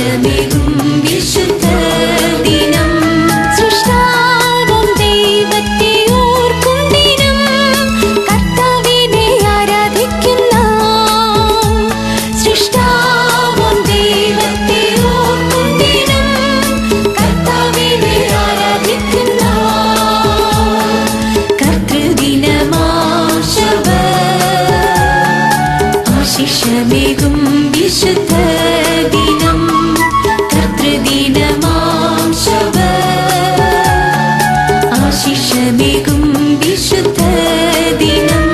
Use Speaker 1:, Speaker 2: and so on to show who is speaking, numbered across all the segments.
Speaker 1: ആശിഷമേകും വിശുദ്ധ ദിനം, സൃഷ്ടാവും ദൈവത്തെ ഓർക്കും ദിനം, കർത്താവിനെ ആരാധിക്കുന്ന, സൃഷ്ടാവും ദൈവത്തെ ഓർക്കും ദിനം, കർത്താവിനെ ആരാധിക്കുന്ന, കർത്തൃദിനമാശവ ആശിഷമേകും വിശുദ്ധ ദിനം, കർത്തൃദിനമാശവ ആശിഷമേകും വിശുദ്ധ ദിനം.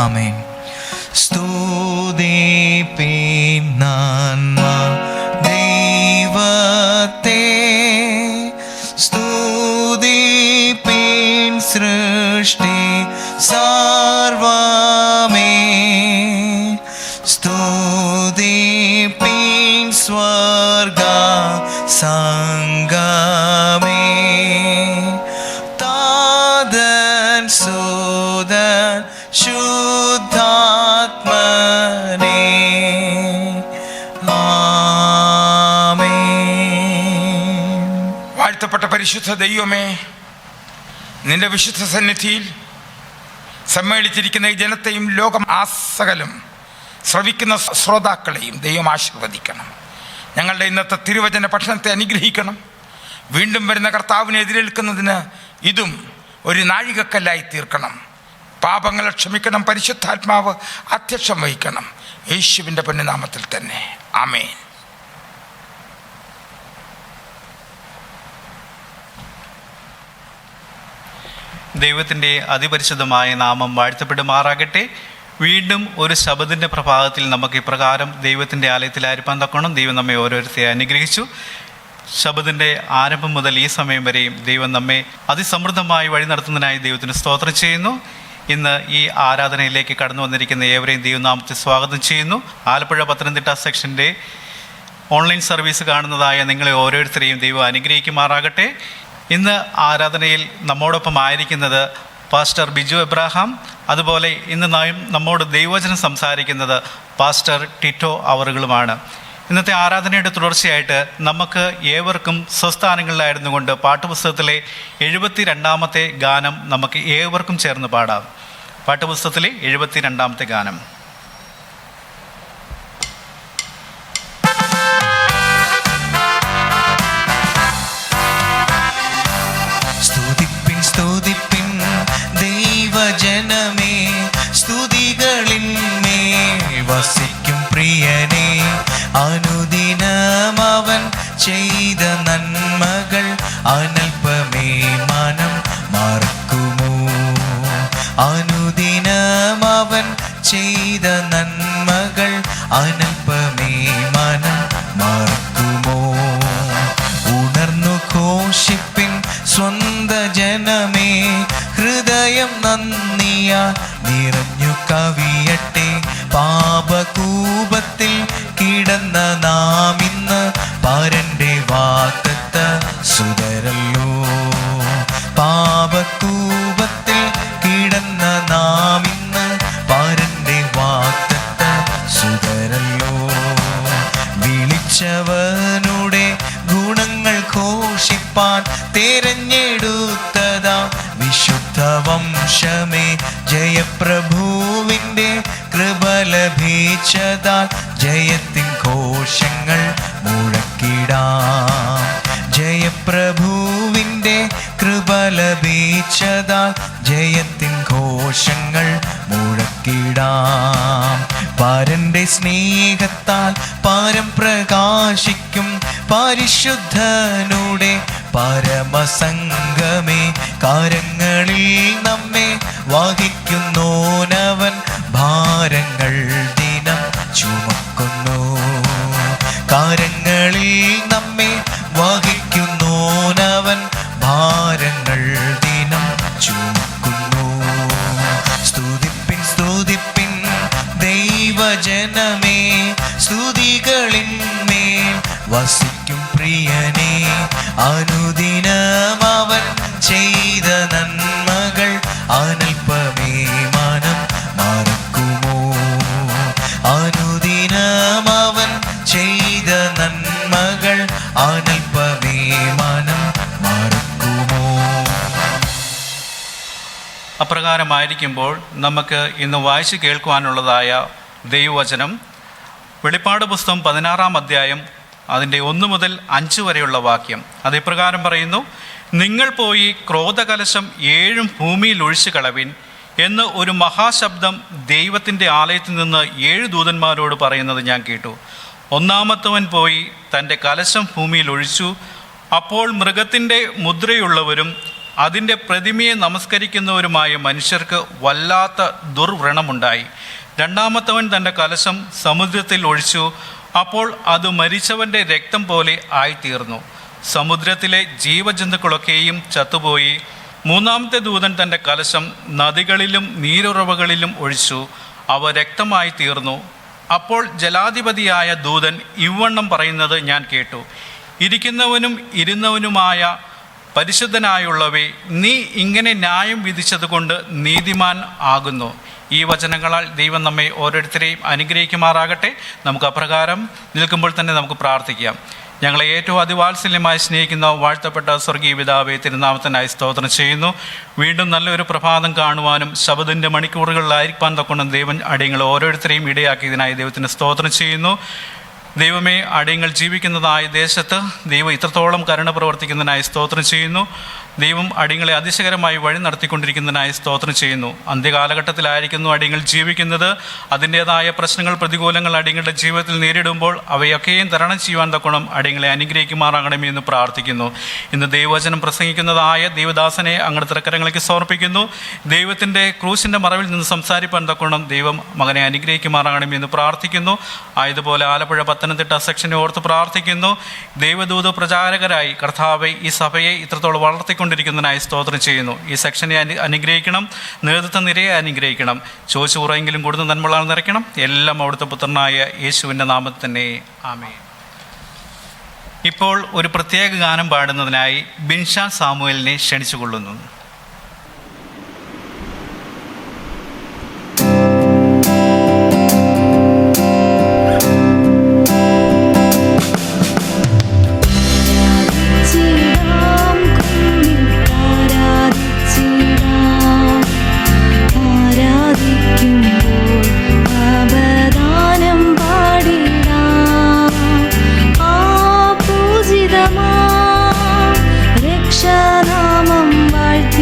Speaker 2: ആമേൻ. സ്തുതിപ്പീൻ നന്മ ദൈവത്തെ, സ്തുതിപ്പീൻ സൃഷ്ടി സർവമേ, സ്തുതിപ്പീൻ സ്വർഗ സംഗമേ, താതൻ സുതൻ ശുദ്ധാത്മനേ, ആമേൻ.
Speaker 3: വാഴ്ത്തപ്പെട്ട പരിശുദ്ധ ദൈവമേ, നിന്റെ വിശുദ്ധ സന്നിധിയിൽ സമ്മേളിച്ചിരിക്കുന്ന ഈ ജനത്തെയും ലോകം ആസകലം ശ്രവിക്കുന്ന ശ്രോതാക്കളെയും ദൈവം ആശീർവദിക്കണം. ഞങ്ങളുടെ ഇന്നത്തെ തിരുവചന പഠനത്തെ അനുഗ്രഹിക്കണം. വീണ്ടും വരുന്ന കർത്താവിനെ എതിരേൽക്കുന്നതിന് ഇതും ഒരു നാഴികക്കല്ലായി തീർക്കണം. പാപങ്ങളെ ക്ഷമിക്കണം. പരിശുദ്ധാത്മാവ് അധ്യക്ഷം വഹിക്കണം. യേശുവിൻ്റെ പൊന്നുനാമത്തിൽ തന്നെ, ആമേൻ.
Speaker 4: ദൈവത്തിൻ്റെ അതിപരിശുദ്ധമായ നാമം വാഴ്ത്തപ്പെടുമാറാകട്ടെ. വീണ്ടും ഒരു ശബദിൻ്റെ പ്രഭാതത്തിൽ നമുക്ക് ഇപ്രകാരം ദൈവത്തിൻ്റെ ആലയത്തിലായിരിക്കാൻ തക്കണം ദൈവം നമ്മെ ഓരോരുത്തരെ അനുഗ്രഹിച്ചു. ശബദിൻ്റെ ആരംഭം മുതൽ ഈ സമയം വരെയും ദൈവം നമ്മെ അതിസമൃദ്ധമായി വഴി നടത്തുന്നതിനായി ദൈവത്തിന് സ്തോത്രം ചെയ്യുന്നു. ഇന്ന് ഈ ആരാധനയിലേക്ക് കടന്നു വന്നിരിക്കുന്ന ഏവരെയും ദൈവനാമത്തിൽ സ്വാഗതം ചെയ്യുന്നു. ആലപ്പുഴ പത്തനംതിട്ട സെക്ഷൻ്റെ ഓൺലൈൻ സർവീസ് കാണുന്നതായ നിങ്ങളെ ഓരോരുത്തരെയും ദൈവം അനുഗ്രഹിക്കുമാറാകട്ടെ. ഇന്ന് ആരാധനയിൽ നമ്മോടൊപ്പം ആയിരിക്കുന്നത് പാസ്റ്റർ ബിജു എബ്രാഹാം, അതുപോലെ ഇന്ന് നമ്മോട് ദൈവവചനം സംസാരിക്കുന്നത് പാസ്റ്റർ ടിറ്റോ അവറുകളുമാണ്. ഇന്നത്തെ ആരാധനയുടെ തുടർച്ചയായിട്ട് നമുക്ക് ഏവർക്കും സ്വസ്ഥാനങ്ങളിലായിരുന്നു കൊണ്ട് പാഠപുസ്തകത്തിലെ 72-ാമത്തെ ഗാനം നമുക്ക് ഏവർക്കും ചേർന്ന് പാടാം. പാഠപുസ്തകത്തിലെ 72-ാമത്തെ ഗാനം.
Speaker 2: സ്തുതിപ്പിൻ സ്തുതിപ്പിൻ ദൈവജനമേ, സ്തുതികളിന്മേ വസിക്കും പ്രിയനേ. അനുദിനം അവൻ ചെയ്ത നന്മകൾ അനൽപമേ മനം മറക്കുമോ? അനുദിനം അവൻ ചെയ്ത നന്മകൾ അനൽപമേ മനം മറക്കുമോ? ഉണർന്നു ഘോഷിപ്പിൻ സ്വന്ത ജനമേ, ഹൃദയം നന്ദിയ നിറഞ്ഞു കവിയട്ടെ. പാപകൂപത്തിൽ കിടന്ന നാം ഇന്ന് പരന്റെ വാഗ്ദത്ത സുതരല്ലോ. പാപകൂപത്തിൽ കിടന്ന നാം ഇന്ന് പരന്റെ വാഗ്ദത്ത സുതരല്ലോ. വിളിച്ചവനുടെ ഗുണങ്ങൾ ഘോഷിപ്പാൻ തെരഞ്ഞെടുത്തതാ വിശുദ്ധ വംശമേ, ജയപ്രഭുവിൻ്റെ കൃപ ലഭിച്ചതാൽ ജയത്തിൻ ഘോഷങ്ങൾ മുഴക്കിടാം. ജയപ്രഭുവിൻ്റെ കൃപ ലഭിച്ചതാൽ ജയത്തിൻ ഘോഷങ്ങൾ മുഴക്കിടാം. പരന്റെ സ്നേഹത്താൽ പരം പ്രകാശിക്കും പരിശുദ്ധനുടെ പരമസംഗമേ, കരങ്ങളിൽ നമ്മെ വഹിക്കുന്നോനവൻ ഭാരങ്ങൾ ദിനം ചുമക്കുന്നു. കരങ്ങളിൽ നമ്മെ വഹിക്കുന്നോനവൻ ഭാരങ്ങൾ ദിനം ചുമക്കുന്നു. സ്തുതിപ്പിൻ സ്തുതിപ്പിൻ ദൈവജനമേ, സ്തുതികളിന്മേൽ വസിക്കും പ്രിയനേ. അനുദിനം അവൻ ചെയ്ത നന്മകൾ അനൽപമേ മനം മറക്കുമോ? അനുദിനം അവൻ ചെയ്ത നന്മകൾ അനൽപമേ മനം മറക്കുമോ?
Speaker 4: അപ്രകാരമായിരിക്കുമ്പോൾ നമുക്ക് ഇന്ന് വായിച്ച് കേൾക്കുവാനുള്ളതായ ദൈവവചനം വെളിപ്പാട് പുസ്തകം 16-ാം അധ്യായം അതിൻ്റെ 1 മുതൽ 5 വരെയുള്ള വാക്യം. അത് ഇപ്രകാരം പറയുന്നു: നിങ്ങൾ പോയി ക്രോധകലശം 7 ഭൂമിയിൽ ഒഴിച്ചു കളവിൻ എന്ന് ഒരു മഹാശബ്ദം ദൈവത്തിൻ്റെ ആലയത്തിൽ നിന്ന് 7 ദൂതന്മാരോട് പറയുന്നത് ഞാൻ കേട്ടു. ഒന്നാമത്തവൻ പോയി തൻ്റെ കലശം ഭൂമിയിൽ ഒഴിച്ചു. അപ്പോൾ മൃഗത്തിൻ്റെ മുദ്രയുള്ളവരും അതിൻ്റെ പ്രതിമയെ നമസ്കരിക്കുന്നവരുമായ മനുഷ്യർക്ക് വല്ലാത്ത ദുർവ്രണമുണ്ടായി. രണ്ടാമത്തവൻ തൻ്റെ കലശം സമുദ്രത്തിൽ ഒഴിച്ചു. അപ്പോൾ അത് മരിച്ചവൻ്റെ രക്തം പോലെ ആയിത്തീർന്നു. സമുദ്രത്തിലെ ജീവജന്തുക്കളൊക്കെയും ചത്തുപോയി. മൂന്നാമത്തെ ദൂതൻ തൻ്റെ കലശം നദികളിലും നീരുറവകളിലും ഒഴിച്ചു. അവ രക്തമായി തീർന്നു. അപ്പോൾ ജലാധിപതിയായ ദൂതൻ ഇവണ്ണം പറയുന്നത് ഞാൻ കേട്ടു: ഇരിക്കുന്നവനും ഇരുന്നവനുമായ പരിശുദ്ധനായുള്ളവേ, നീ ഇങ്ങനെ ന്യായം വിധിച്ചതുകൊണ്ട് നീതിമാൻ ആകുന്നു. ഈ വചനങ്ങളാൽ ദൈവം നമ്മെ ഓരോരുത്തരെയും അനുഗ്രഹിക്കുമാറാകട്ടെ. നമുക്ക് അപ്രകാരം നിൽക്കുമ്പോൾ തന്നെ നമുക്ക് പ്രാർത്ഥിക്കാം. ഞങ്ങളെ ഏറ്റവും അതിവാത്സല്യമായി സ്നേഹിക്കുന്ന വാഴ്ത്തപ്പെട്ട സ്വർഗീയ പിതാവേ, തിരുനാമത്തിനായി സ്തോത്രം ചെയ്യുന്നു. വീണ്ടും നല്ലൊരു പ്രഭാതം കാണുവാനും ശബദിൻ്റെ മണിക്കൂറുകളിലായിരിക്കാൻ തക്കൊണ്ട് ദൈവം അടിയങ്ങൾ ഓരോരുത്തരെയും ഇടയാക്കിയതിനായി ദൈവത്തിന് സ്തോത്രം ചെയ്യുന്നു. ദൈവമേ, അടിയങ്ങൾ ജീവിക്കുന്നതായ ദേശത്ത് ദൈവം ഇത്രത്തോളം കരുണ പ്രവർത്തിക്കുന്നതിനായി സ്തോത്രം ചെയ്യുന്നു. ദൈവം അടിയങ്ങളെ അതിശയകരമായി വഴി നടത്തിക്കൊണ്ടിരിക്കുന്നതിനായി സ്തോത്രം ചെയ്യുന്നു. അന്ത്യകാലഘട്ടത്തിലായിരിക്കുന്നു അടിയങ്ങൾ ജീവിക്കുന്നത്. അതിൻ്റേതായ പ്രശ്നങ്ങൾ, പ്രതികൂലങ്ങൾ അടിയങ്ങളുടെ ജീവിതത്തിൽ നേരിടുമ്പോൾ അവയൊക്കെയും തരണം ചെയ്യുവാൻ തക്കണം അടിയങ്ങളെ അനുഗ്രഹിക്കുമാറാകണമേ എന്ന് പ്രാർത്ഥിക്കുന്നു. ഇന്ന് ദൈവവചനം പ്രസംഗിക്കുന്നതായ ദൈവദാസനെ അങ്ങയുടെ തൃക്കരങ്ങളിലേക്ക് സമർപ്പിക്കുന്നു. ദൈവത്തിൻ്റെ ക്രൂശിൻ്റെ മറവിൽ നിന്ന് സംസാരിപ്പാൻ തക്കണം ദൈവം മകനെ അനുഗ്രഹിക്കുമാറാകണമേ എന്ന് പ്രാർത്ഥിക്കുന്നു. ആയതുപോലെ ആലപ്പുഴ പത്തനംതിട്ട സെക്ഷനെ ഓർത്ത് പ്രാർത്ഥിക്കുന്നു. ദൈവദൂത പ്രചാരകരായി കർത്താവെ ഈ സഭയെ ഇത്രത്തോളം വളർത്തിക്കൊണ്ടിരിക്കുന്നതിനായി സ്തോത്രം ചെയ്യുന്നു. ഈ സെക്ഷനെ അനുഗ്രഹിക്കണം, നേതൃത്വ നിരയെ അനുഗ്രഹിക്കണം. ചോദിച്ചു കുറയെങ്കിലും കൂടുതൽ നന്മകളാണ് നിറയ്ക്കണം. എല്ലാം അവിടുത്തെ പുത്രനായ യേശുവിൻ്റെ നാമത്തിൽ തന്നെ ആമേൻ. ഇപ്പോൾ ഒരു പ്രത്യേക ഗാനം പാടുന്നതിനായി ബിൻഷാൻ സാമുവലിനെ ക്ഷണിച്ചുകൊള്ളുന്നു.
Speaker 1: രക്ഷാനാമം വാഴ്ത്തി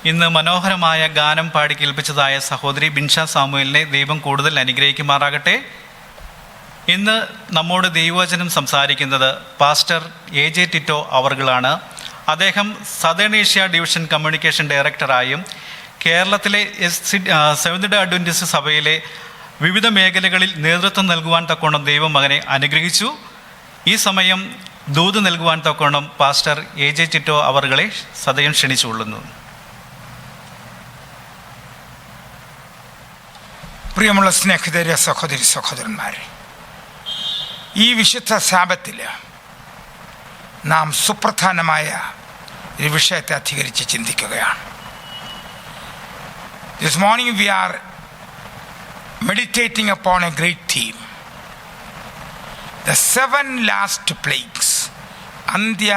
Speaker 4: ഇന്ന് മനോഹരമായ ഗാനം പാടി കേൾപ്പിച്ചതായ സഹോദരി ബിൻഷ സാമുവലിനെ ദൈവം കൂടുതൽ അനുഗ്രഹിക്കുമാറാകട്ടെ. ഇന്ന് നമ്മോട് ദൈവവചനം സംസാരിക്കുന്നത് പാസ്റ്റർ AJ ടിറ്റോ അവർകളാണ്. അദ്ദേഹം സദേൺ ഏഷ്യ ഡിവിഷൻ കമ്മ്യൂണിക്കേഷൻ ഡയറക്ടറായും കേരളത്തിലെ സെവന്ത് ഡേ അഡ്വന്റിസ്റ്റ് സഭയിലെ വിവിധ മേഖലകളിൽ നേതൃത്വം നൽകുവാൻ തക്കോണം ദൈവം മകനെ അനുഗ്രഹിച്ചു. ഈ സമയം ദൂത് നൽകുവാൻ തക്കോണം പാസ്റ്റർ AJ ടിറ്റോ അവർകളെ സദയം ക്ഷണിച്ചുകൊള്ളുന്നു.
Speaker 3: പ്രിയമുള്ള സ്നേഹിതരെ, സഹോദരി സഹോദരന്മാരെ, ഈ വിശുദ്ധ സാബത്തിൽ നാം സുപ്രധാനമായ ഒരു വിഷയത്തെ അധികരിച്ച് ചിന്തിക്കുകയാണ്. This morning we are meditating upon a great theme, the 7 last plagues, അന്ത്യ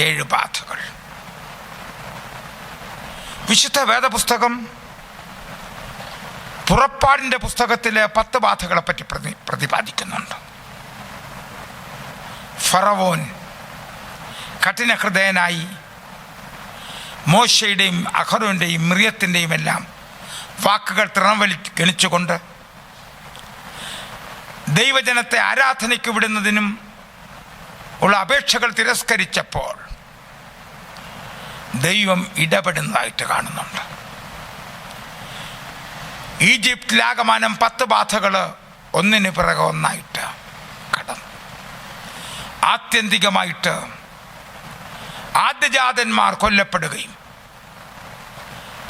Speaker 3: 7 ബാധകൾ. വിശുദ്ധ വേദപുസ്തകം പുറപ്പാടിൻ്റെ പുസ്തകത്തിലെ 10 ബാധകളെ പറ്റി പ്രതിപാദിക്കുന്നുണ്ട്. ഫറവോൻ കഠിനഹൃദയനായി മോശയുടെയും അഹരോന്റെയും മിറിയത്തിൻ്റെയും എല്ലാം വാക്കുകൾ ഗണിച്ചുകൊണ്ട് ദൈവജനത്തെ ആരാധനയ്ക്ക് വിടുന്നതിനും ഉള്ള അപേക്ഷകൾ തിരസ്കരിച്ചപ്പോൾ ദൈവം ഇടപെടുന്നതായിട്ട് കാണുന്നുണ്ട്. ഈജിപ്തിലാകമാനം 10 ബാധകൾ ഒന്നിന് പിറകെ ഒന്നായിട്ട് കടന്നു. ആത്യന്തികമായിട്ട് ആദ്യജാതന്മാർ കൊല്ലപ്പെടുകയും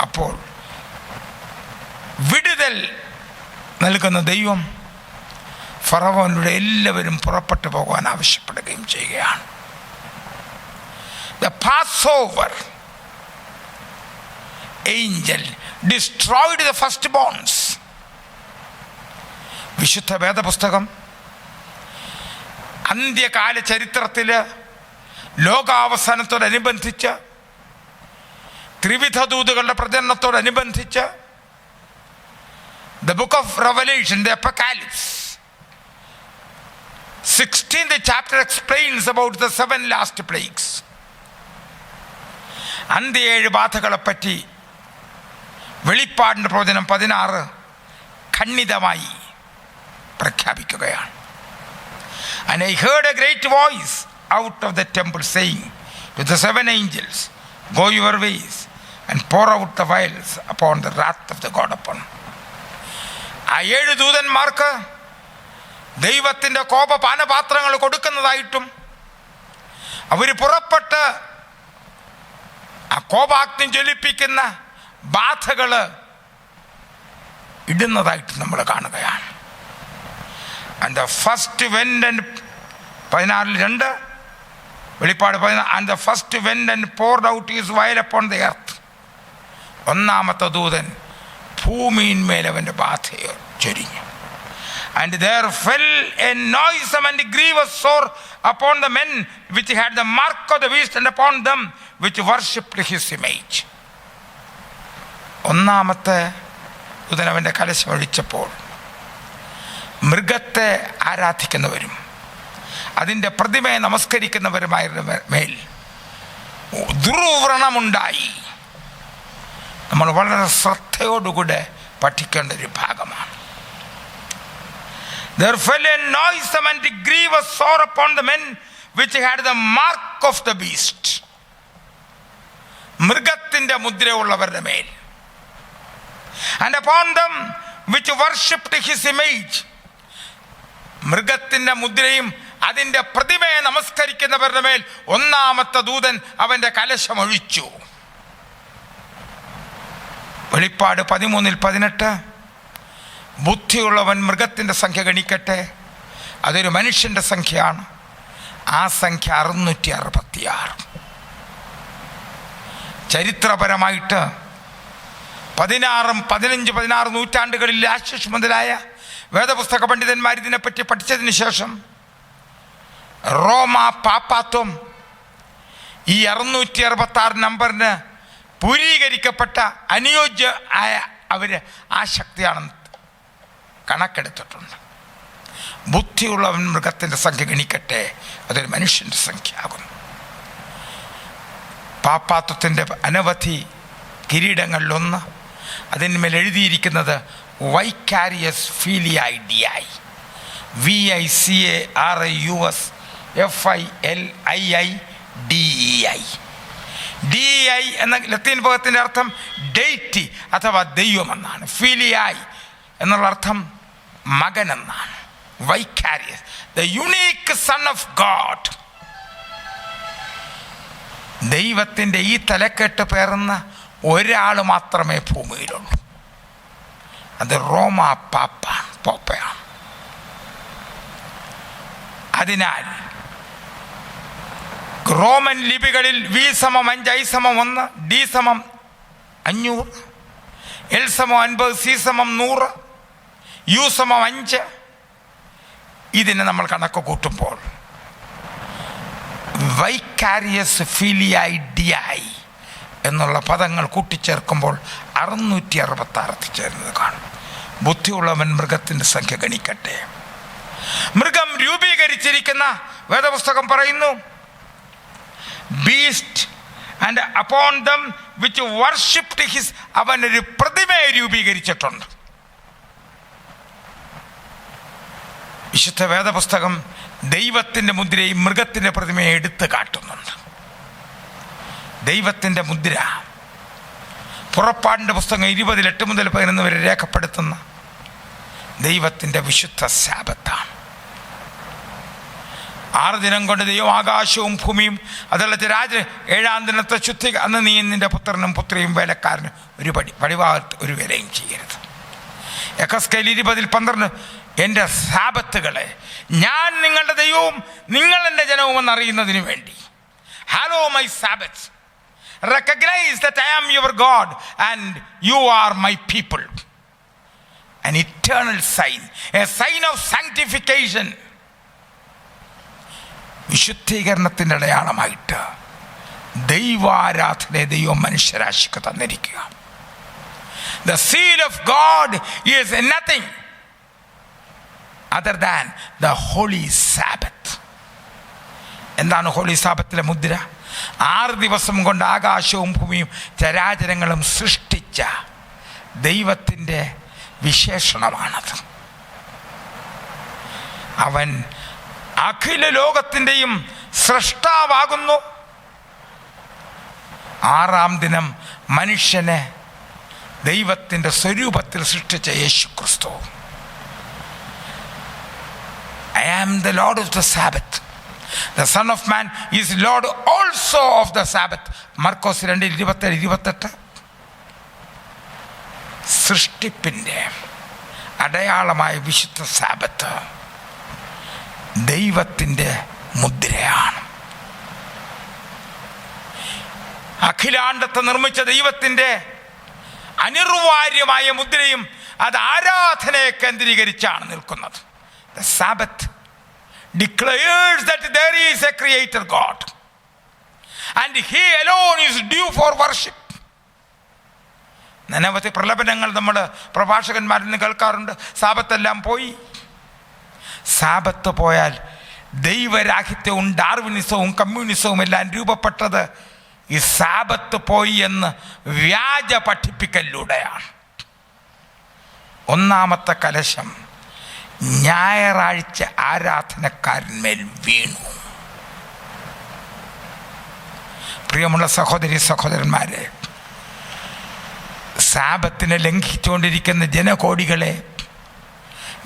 Speaker 3: അപ്പോൾ വിടുതൽ നൽകുന്ന ദൈവം ഫറവോനിലൂടെ എല്ലാവരും പുറപ്പെട്ടു പോകാൻ ആവശ്യപ്പെടുകയും ചെയ്യുകയാണ്. The Passover angel destroyed the firstborns. വിശുദ്ധ വേദപുസ്തകം അന്ത്യകാല ചരിത്രത്തിൽ ലോകാവസാനത്തോടനുബന്ധിച്ച് ത്രിവിധ ദൂതുകളുടെ പ്രചരണത്തോടനുബന്ധിച്ച് the book of Revelation, the Apocalypse, 16th chapter explains about the 7 last plagues. അന്ത്യ 7 ബാധകളെപ്പറ്റി വെളിപ്പാടിൻ്റെ പ്രവചനം 16 ഖണ്ഡിതമായി പ്രഖ്യാപിക്കുകയാണ്. And I heard a great voice out of the temple saying to the 7 angels, go your ways and pour out the vials upon the wrath of the God upon. ആ 7 ദൂതന്മാർക്ക് ദൈവത്തിൻ്റെ കോപപാനപാത്രങ്ങൾ കൊടുക്കുന്നതായിട്ടും അവർ പുറപ്പെട്ട് ആ കോപാഗ്നി ജ്വലിപ്പിക്കുന്ന ബാധകൾ ഇടുന്നതായിട്ട് നമ്മൾ കാണുകയാണ്. And the first went and 16:2 വെളിപ്പാട് 14 and the first went and poured out his vial upon the earth. ഒന്നാമത്തെ ദൂതൻ ഭൂമിയിന്മേൽ അവൻ്റെ ബാധയെ ചൊരിഞ്ഞു. And there fell a noisome and grievous sore upon the men which had the mark of the beast and upon them which worshipped his image. ഒന്നാമത്തെ ദൂതൻ അവൻ്റെ കലശം ഒഴിച്ചപ്പോൾ മൃഗത്തെ ആരാധിക്കുന്നവരും അതിൻ്റെ പ്രതിമയെ നമസ്കരിക്കുന്നവരുമാരുടെ മേൽ ദുർവ്രണമുണ്ടായി. നമ്മൾ വളരെ ശ്രദ്ധയോടുകൂടെ പഠിക്കേണ്ട ഒരു ഭാഗമാണ്. There fell a noisome and grievous sore upon the men which had the mark of the beast. മൃഗത്തിൻ്റെ മുദ്രയുള്ളവരുടെ മേൽ. And upon them which worshipped his image. മൃഗത്തിൻ്റെ മുദ്രയും അതിൻ്റെ പ്രതിമയെ നമസ്കരിക്കുന്നവരുടെ മേൽ ഒന്നാമത്തെ ദൂതൻ അവൻ്റെ കലശം ഒഴിച്ചു. വെളിപ്പാട് 13:18 ബുദ്ധിയുള്ളവൻ മൃഗത്തിൻ്റെ സംഖ്യ ഗണിക്കട്ടെ, അതൊരു മനുഷ്യൻ്റെ സംഖ്യയാണ്. ആ സംഖ്യ 666. ചരിത്രപരമായിട്ട് 16, 15, 16 നൂറ്റാണ്ടുകളിൽ ആശിഷ് മുതലായ വേദപുസ്തക പണ്ഡിതന്മാർ ഇതിനെപ്പറ്റി പഠിച്ചതിന് ശേഷം റോമ പാപ്പാത്വം ഈ 666 നമ്പറിന് പൂരീകരിക്കപ്പെട്ട അനുയോജ്യ ആയ അവർ ആ ശക്തിയാണെന്ന് കണക്കെടുത്തിട്ടുണ്ട്. ബുദ്ധിയുള്ളവൻ മൃഗത്തിൻ്റെ സംഖ്യ ഗണിക്കട്ടെ, അതൊരു മനുഷ്യൻ്റെ സംഖ്യ ആകുന്നു. പാപ്പാത്വത്തിൻ്റെ അനവധി കിരീടങ്ങളിലൊന്ന്. അതിന്മേൽ എഴുതിയിരിക്കുന്നത് വൈക്കാരിയസ് ഫീലിയായി DI, VICARIUS FILII. DI എന്ന ലത്തീൻ പദത്തിൻ്റെ അർത്ഥം ഡെയ്റ്റി അഥവാ ദൈവം എന്നാണ്. ഫീലിയായി എന്നുള്ള അർത്ഥം മകൻ എന്നാണ്. Vicarious, the unique son of God. ദൈവത്തിൻ്റെ ഈ തലക്കെട്ട് പേറുന്ന ഒരാൾ മാത്രമേ ഭൂമിയിലുള്ളൂ. അത് റോമാ പോപ്പയാണ്. അതിനാൽ Roman ലിപികളിൽ V=5, I=1, D=500, L=50, C=100, U=5. ഇതിനെ നമ്മൾ കണക്ക് കൂട്ടുമ്പോൾ വൈക്കാരിയസ് ഫീലിയായി DI എന്നുള്ള പദങ്ങൾ കൂട്ടിച്ചേർക്കുമ്പോൾ 666 എത്തിച്ചേരുന്നത് കാണും. ബുദ്ധിയുള്ളവൻ മൃഗത്തിൻ്റെ സംഖ്യ ഗണിക്കട്ടെ. മൃഗം രൂപീകരിച്ചിരിക്കുന്ന വേദപുസ്തകം പറയുന്നു, beast and upon dum which worshipped his, അവനൊരു പ്രതിമയെ രൂപീകരിച്ചിട്ടുണ്ട്. വിശുദ്ധ വേദപുസ്തകം ദൈവത്തിൻ്റെ മുദ്രയും മൃഗത്തിൻ്റെ പ്രതിമയെ എടുത്തു കാട്ടുന്നുണ്ട്. ദൈവത്തിൻ്റെ മുദ്ര പുറപ്പാടിൻ്റെ പുസ്തകം 20:8 മുതൽ 11 വരെ രേഖപ്പെടുത്തുന്ന ദൈവത്തിൻ്റെ വിശുദ്ധ സാബത്താണ്. 6 ദിനം കൊണ്ട് ദൈവം ആകാശവും ഭൂമിയും അതല്ലത്തെ 7-ാം ദിനത്തെ ശുദ്ധി. അന്ന് നീ നിൻ്റെ പുത്രനും പുത്രിയും വേലക്കാരനും ഒരു പടിഭാഗത്ത് ഒരു വേലയും ചെയ്യരുത്. എഹെസ്കേൽ 20:12 എൻ്റെ സാബത്തുകളെ ഞാൻ നിങ്ങളുടെ ദൈവവും നിങ്ങൾ എൻ്റെ ജനവുമെന്ന് അറിയുന്നതിന് വേണ്ടി. Hello my Sabbath, recognize that I am your God and you are my people. An eternal sign, a sign of sanctification. വിശുദ്ധീകരണത്തിൻ്റെ അടയാളമായിട്ട് ദൈവാരാധനയെ ദൈവം മനുഷ്യരാശിക്ക് തന്നിരിക്കുക. The seal of God is nothing other than the holy Sabbath. എന്താണ് holy സാബത്തിലെ മുദ്ര? 6 ദിവസം കൊണ്ട് ആകാശവും ഭൂമിയും ചരാചരങ്ങളും സൃഷ്ടിച്ച ദൈവത്തിൻ്റെ വിശേഷണമാണത്. അവൻ അഖില ലോകത്തിൻ്റെയും സൃഷ്ടാവാകുന്നു. 6-ാം ദിനം മനുഷ്യനെ ദൈവത്തിൻ്റെ സ്വരൂപത്തിൽ സൃഷ്ടിച്ച യേശു ക്രിസ്തു. I am the Lord of the Sabbath. The Son of Man is Lord also of the Sabbath. മർക്കോസ് 2:27-28. സൃഷ്ടിപ്പിൻ്റെ അടയാളമായ വിശുദ്ധ സാബത്ത് ദൈവത്തിൻ്റെ മുദ്രയാണ്. അഖിലാണ്ടത്തെ നിർമ്മിച്ച ദൈവത്തിൻ്റെ അനിർവാര്യമായ മുദ്രയും അത് ആരാധനയെ കേന്ദ്രീകരിച്ചാണ് നിൽക്കുന്നത്. The Sabbath declares that there is a creator God and he alone is due for worship. അനവധി പ്രലപനങ്ങൾ നമ്മൾ പ്രഭാഷകന്മാരിൽ നിന്ന് കേൾക്കാറുണ്ട്. സാബത്തെല്ലാം പോയി. സാബത്ത് പോയാൽ ദൈവരാഹിത്യവും ഡാർവിനിസവും കമ്മ്യൂണിസവും എല്ലാം രൂപപ്പെട്ടത് ഈ സാബത്ത് പോയി എന്ന് വ്യാജ പഠിപ്പിക്കലിലൂടെയാണ്. 1-ാമത്തെ കലശം ഞായറാഴ്ച ആരാധനക്കാരന്മേൽ വീണു. പ്രിയമുള്ള സഹോദരി സഹോദരന്മാരെ, സാബത്തിനെ ലംഘിച്ചുകൊണ്ടിരിക്കുന്ന ജനകോടികളെ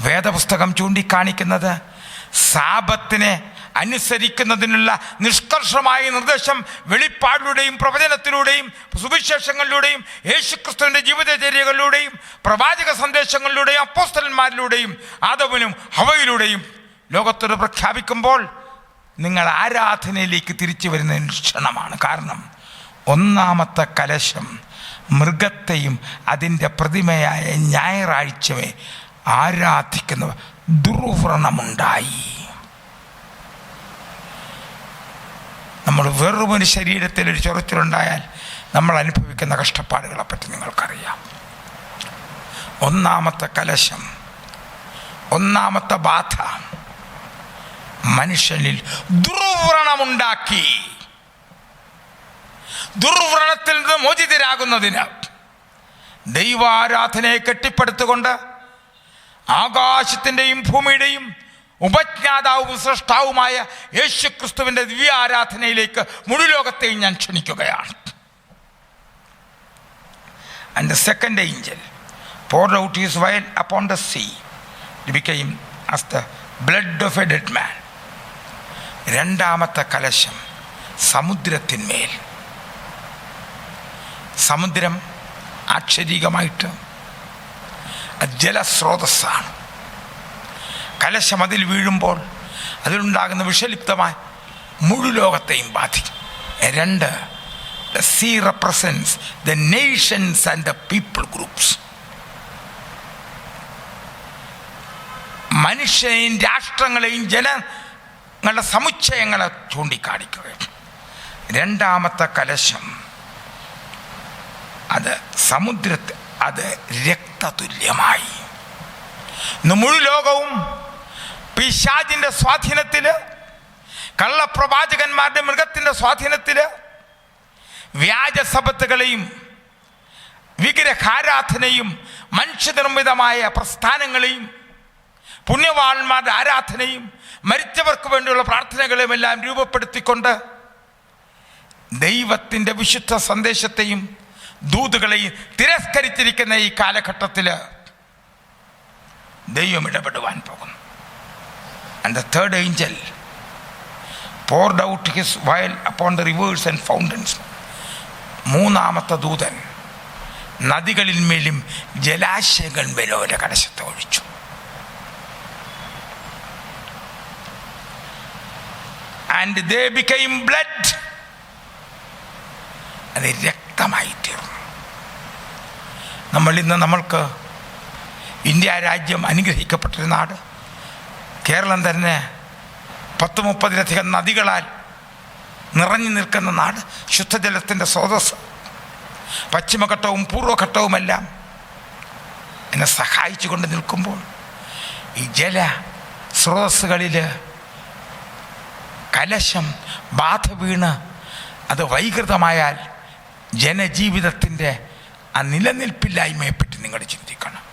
Speaker 3: വേദപുസ്തകം ചൂണ്ടിക്കാണിക്കുന്നത് സാബത്തിനെ അനുസരിക്കുന്നതിനുള്ള നിഷ്കർഷമായ നിർദ്ദേശം വെളിപ്പാടിലൂടെയും പ്രവചനത്തിലൂടെയും സുവിശേഷങ്ങളിലൂടെയും യേശുക്രിസ്തുവിൻ്റെ ജീവിതചര്യകളിലൂടെയും പ്രവാചക സന്ദേശങ്ങളിലൂടെയും അപ്പോസ്തലന്മാരിലൂടെയും ആദവിനും ഹവയിലൂടെയും ലോകത്തോട് പ്രഖ്യാപിക്കുമ്പോൾ നിങ്ങൾ ആരാധനയിലേക്ക് തിരിച്ചു വരുന്നതിന് ക്ഷണമാണ്. കാരണം 1-ാമത്തെ കലശം മൃഗത്തെയും അതിൻ്റെ പ്രതിമയായ ഞായറാഴ്ചയെ ആരാധിക്കുന്നവർ ദുർവ്രണമുണ്ടായി. നമ്മൾ വെറുമൊരു ശരീരത്തിൽ ഒരു ചൊറിച്ചിലുണ്ടായാൽ നമ്മൾ അനുഭവിക്കുന്ന കഷ്ടപ്പാടുകളെപ്പറ്റി നിങ്ങൾക്കറിയാം. 1-ാമത്തെ കലശം, 1-ാമത്തെ ബാധ മനുഷ്യനിൽ ദുർവ്രണമുണ്ടാക്കി. ദുർവ്രണത്തിൽ നിന്ന് മോചിതരാകുന്നതിന് ദൈവാരാധനയെ കെട്ടിപ്പടുത്തുകൊണ്ട് ആകാശത്തിൻ്റെയും ഭൂമിയുടെയും ഉപജ്ഞാതാവും സൃഷ്ടാവുമായ യേശു ക്രിസ്തുവിൻ്റെ ദിവ്യ ആരാധനയിലേക്ക് മുഴു ലോകത്തെയും ഞാൻ ക്ഷണിക്കുകയാണ്. And the second angel poured out his vial upon the sea. It became as the blood of a dead man. രണ്ടാമത്തെ കലശം സമുദ്രത്തിന്മേൽ. സമുദ്രം ആക്ഷരികമായിട്ട് ജലസ്രോതസ്സാണ്. കലശം അതിൽ വീഴുമ്പോൾ അതിലുണ്ടാകുന്ന വിഷലിപ്തമായ മുഴു ലോകത്തെയും ബാധിക്കും. രണ്ട്, the sea represents the nations and the people groups. മനുഷ്യനെയും രാഷ്ട്രങ്ങളെയും ജനങ്ങളുടെ സമുച്ചയങ്ങളെ ചൂണ്ടിക്കാണിക്കുകയാണ്. രണ്ടാമത്തെ കലശം അത് സമുദ്രത്തിൽ അത് രക്തതുല്യമായി. ഇന്ന് മുഴു ലോകവും പിശാചിൻ്റെ സ്വാധീനത്തിൽ, കള്ളപ്രവാചകന്മാരുടെ മൃഗത്തിൻ്റെ സ്വാധീനത്തിൽ, വ്യാജസബത്തുകളെയും വിഗ്രഹാരാധനയും മനുഷ്യനിർമ്മിതമായ പ്രസ്ഥാനങ്ങളെയും പുണ്യവാന്മാരുടെ ആരാധനയും മരിച്ചവർക്ക് വേണ്ടിയുള്ള പ്രാർത്ഥനകളെയും എല്ലാം രൂപപ്പെടുത്തിക്കൊണ്ട് ദൈവത്തിൻ്റെ വിശുദ്ധ സന്ദേശത്തെയും ദൂതുകളെയും തിരസ്കരിച്ചിരിക്കുന്ന ഈ കാലഘട്ടത്തിൽ ദൈവം ഇടപെടുവാൻ പോകുന്നു. And the third angel poured out his vial upon the rivers and fountains. മൂന്നാമത്തെ ദൂതൻ നദികളിന്മേലും ജലാശയങ്ങളിന്മേലും ഒരു കലശത്തെ ഒഴിച്ചു. And they became blood. അത് രക്തമായി തീർന്നു. നമ്മൾക്ക് ഇന്ത്യ രാജ്യം അനുഗ്രഹിക്കപ്പെട്ടൊരു നാട്. കേരളം തന്നെ 10-30 നദികളാൽ നിറഞ്ഞു നിൽക്കുന്ന നാട്. ശുദ്ധജലത്തിൻ്റെ സ്രോതസ്. പശ്ചിമഘട്ടവും പൂർവ്വഘട്ടവുമെല്ലാം എന്നെ സഹായിച്ചു കൊണ്ട് നിൽക്കുമ്പോൾ ഈ ജല സ്രോതസ്സുകളിൽ കലശം ബാധ വീണ് അത് വൈകൃതമായാൽ ജനജീവിതത്തിൻ്റെ ആ നിലനിൽപ്പില്ലായ്മയെപ്പറ്റി നിങ്ങൾ ചിന്തിക്കണം.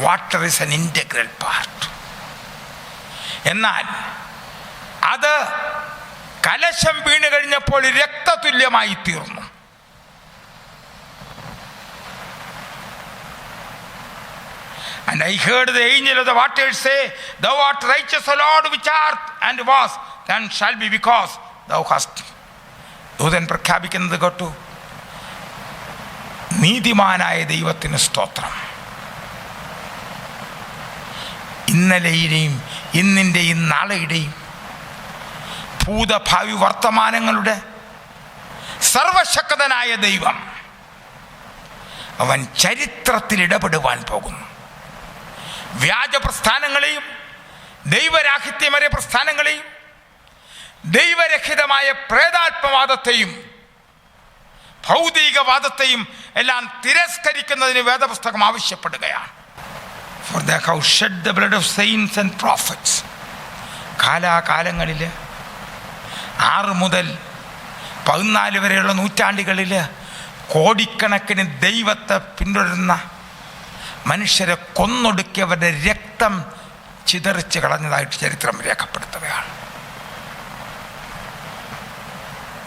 Speaker 3: Water is N integral part. എന്നാൽ അത് കലശം വീണ് കഴിഞ്ഞപ്പോൾ രക്തതുല്യമായി തീർന്നു. And I heard the angel of the waters say, Thou art righteous, O Lord, which art and was, and shall be, because thou hast. ദൂതൻ പ്രഖ്യാപിക്കുന്നത് കേട്ടു, നീതിമാനായ ദൈവത്തിന് സ്തോത്രം. ഇന്നലെയുടെയും ഇന്നിൻ്റെയും നാളെയുടെയും ഭൂതഭാവി വർത്തമാനങ്ങളുടെ സർവശക്തനായ ദൈവം അവൻ ചരിത്രത്തിൽ ഇടപെടുവാൻ പോകുന്നു. വ്യാജ പ്രസ്ഥാനങ്ങളെയും ദൈവരാഹിത്യമേറിയ പ്രസ്ഥാനങ്ങളെയും ദൈവരഹിതമായ പ്രേതാത്മവാദത്തെയും ഭൗതികവാദത്തെയും എല്ലാം തിരസ്കരിക്കുന്നതിന് വേദപുസ്തകം ആവശ്യപ്പെടുകയാണ്. For they have shed the blood of saints and prophets. കാലാകാലങ്ങളിൽ 6 മുതൽ 14 വരെയുള്ള നൂറ്റാണ്ടുകളിൽ കോടിക്കണക്കിന് ദൈവത്തെ പിന്തുടരുന്ന മനുഷ്യരെ കൊന്നൊടുക്കിയവരുടെ രക്തം ചിതറിച്ച് കളഞ്ഞതായിട്ട് ചരിത്രം രേഖപ്പെടുത്തുകയാണ്.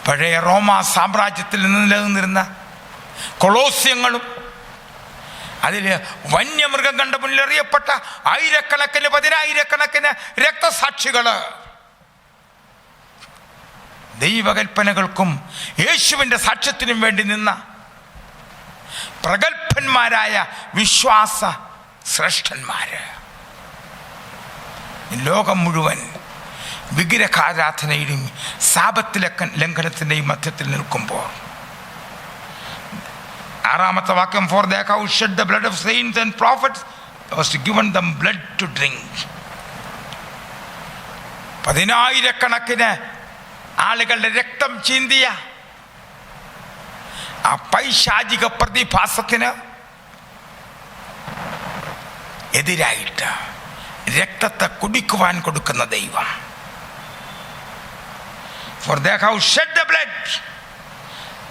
Speaker 3: പഴയ റോമ സാമ്രാജ്യത്തിൽ നിലനിന്നിരുന്ന കൊളോസ്യങ്ങളും അതിൽ വന്യമൃഗം കണ്ട മുന്നിലെറിയപ്പെട്ട ആയിരക്കണക്കിന് 10,000-കണക്കിന് രക്തസാക്ഷികൾ ദൈവകൽപ്പനകൾക്കും യേശുവിൻ്റെ സാക്ഷ്യത്തിനും വേണ്ടി നിന്ന പ്രഗത്ഭന്മാരായ വിശ്വാസ ശ്രേഷ്ഠന്മാര് ലോകം മുഴുവൻ വിഗ്രഹാരാധനയുടെയും സാബത്ത് ലംഘനത്തിൻ്റെയും മധ്യത്തിൽ നിൽക്കുമ്പോൾ 6-ാമത്തെ വാക്യം, For they have shed the blood of saints and prophets, was given them blood to drink. 10,000-കണക്കിന് ആളുകളുടെ രക്തം ചീന്തിയ ആ പൈശാചിക പ്രതിഭാസത്തിന് എതിരായിട്ട് രക്തത്തെ കുടിക്കുവാൻ കൊടുക്കുന്ന ദൈവം. For they have shed the blood dead.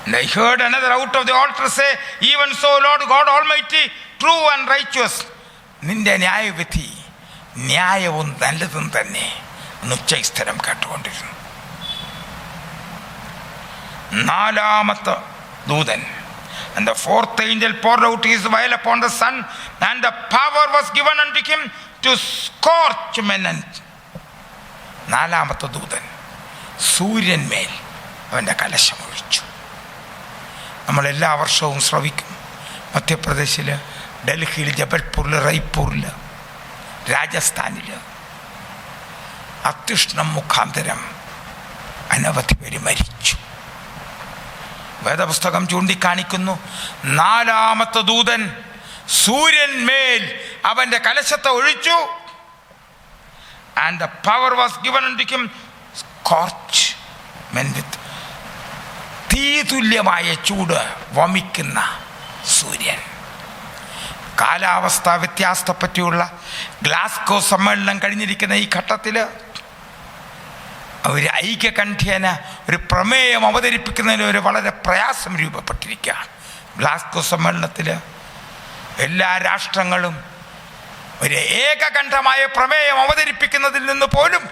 Speaker 3: And I heard another out of the altar say, even so, Lord God Almighty, true and righteous. നിന്റെ ന്യായവിധി ന്യായവും നല്ലതും തന്നെ ഉച്ചസ്ഥലം കേട്ടുകൊണ്ടിരുന്നു. നാലാമത്തെ ദൂതൻ, and the fourth angel poured out his vial upon the sun, and the power was given unto him to scorch men. നാലാമത്തെ ദൂതൻ സൂര്യന്മേൽ അവൻ്റെ കലശം ഒഴിച്ചു. നമ്മളെല്ലാ വർഷവും ശ്രവിക്കും. മധ്യപ്രദേശിൽ, ഡൽഹിയിൽ, ജബൽപൂരിൽ, റൈപ്പൂരിൽ, രാജസ്ഥാനിൽ അത്യുഷ്ണം മുഖാന്തരം അനവധി പേര് മരിച്ചു. വേദപുസ്തകം ചൂണ്ടിക്കാണിക്കുന്നു, നാലാമത്തെ ദൂതൻ സൂര്യന്മേൽ അവൻ്റെ കലശത്തെ ഒഴിച്ചു. And the power was given unto him scorch men with തീ തുല്യമായ ചൂട് വമിക്കുന്ന സൂര്യൻ. കാലാവസ്ഥാ വ്യത്യാസത്തെ പറ്റിയുള്ള ഗ്ലാസ്ഗോ സമ്മേളനം കഴിഞ്ഞിരിക്കുന്ന ഈ ഘട്ടത്തിൽ ഒരു ഐക്യകണ്ഠ്യേന ഒരു പ്രമേയം അവതരിപ്പിക്കുന്നതിന് ഒരു വളരെ പ്രയാസം രൂപപ്പെട്ടിരിക്കുകയാണ്. ഗ്ലാസ്ഗോ സമ്മേളനത്തിൽ എല്ലാ രാഷ്ട്രങ്ങളും ഒരു ഏകകണ്ഠമായ പ്രമേയം അവതരിപ്പിക്കുന്നതിൽ നിന്ന് പോലും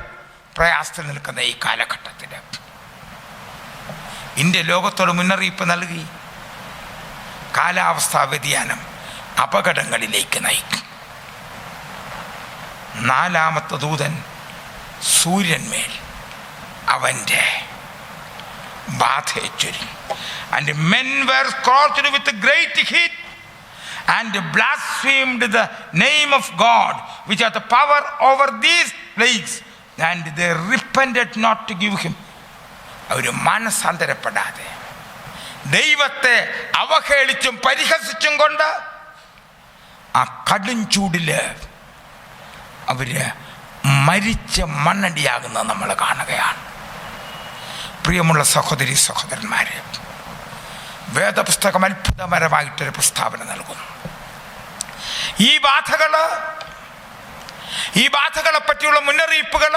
Speaker 3: പ്രയാസത്തിൽ നിൽക്കുന്ന ഈ കാലഘട്ടത്തിൽ ഇന്ത്യ ലോകത്തോട് മുന്നറിയിപ്പ് നൽകി. കാലാവസ്ഥാ വ്യതിയാനം അപകടങ്ങളിലേക്ക് നയിക്കും. നാലാമത്തെ ദൂതൻ സൂര്യന്മേൽ അവൻ്റെ ബാധയെ ചൊരി. And men were scorched with great heat and blasphemed the name of God which hath the power over these plagues, and they repented not to give him. അവർ മനസ്സാന്തരപ്പെടാതെ ദൈവത്തെ അവഹേളിച്ചും പരിഹസിച്ചും കൊണ്ട് ആ കടും ചൂടില് അവര് മരിച്ച് മണ്ണടിയാകുന്നത് നമ്മൾ കാണുകയാണ്. പ്രിയമുള്ള സഹോദരി സഹോദരന്മാരെ, വേദപുസ്തകം അത്ഭുതകരമായിട്ടൊരു പ്രസ്താവന നൽകുന്നു. ഈ ബാധകളെ പറ്റിയുള്ള മുന്നറിയിപ്പുകൾ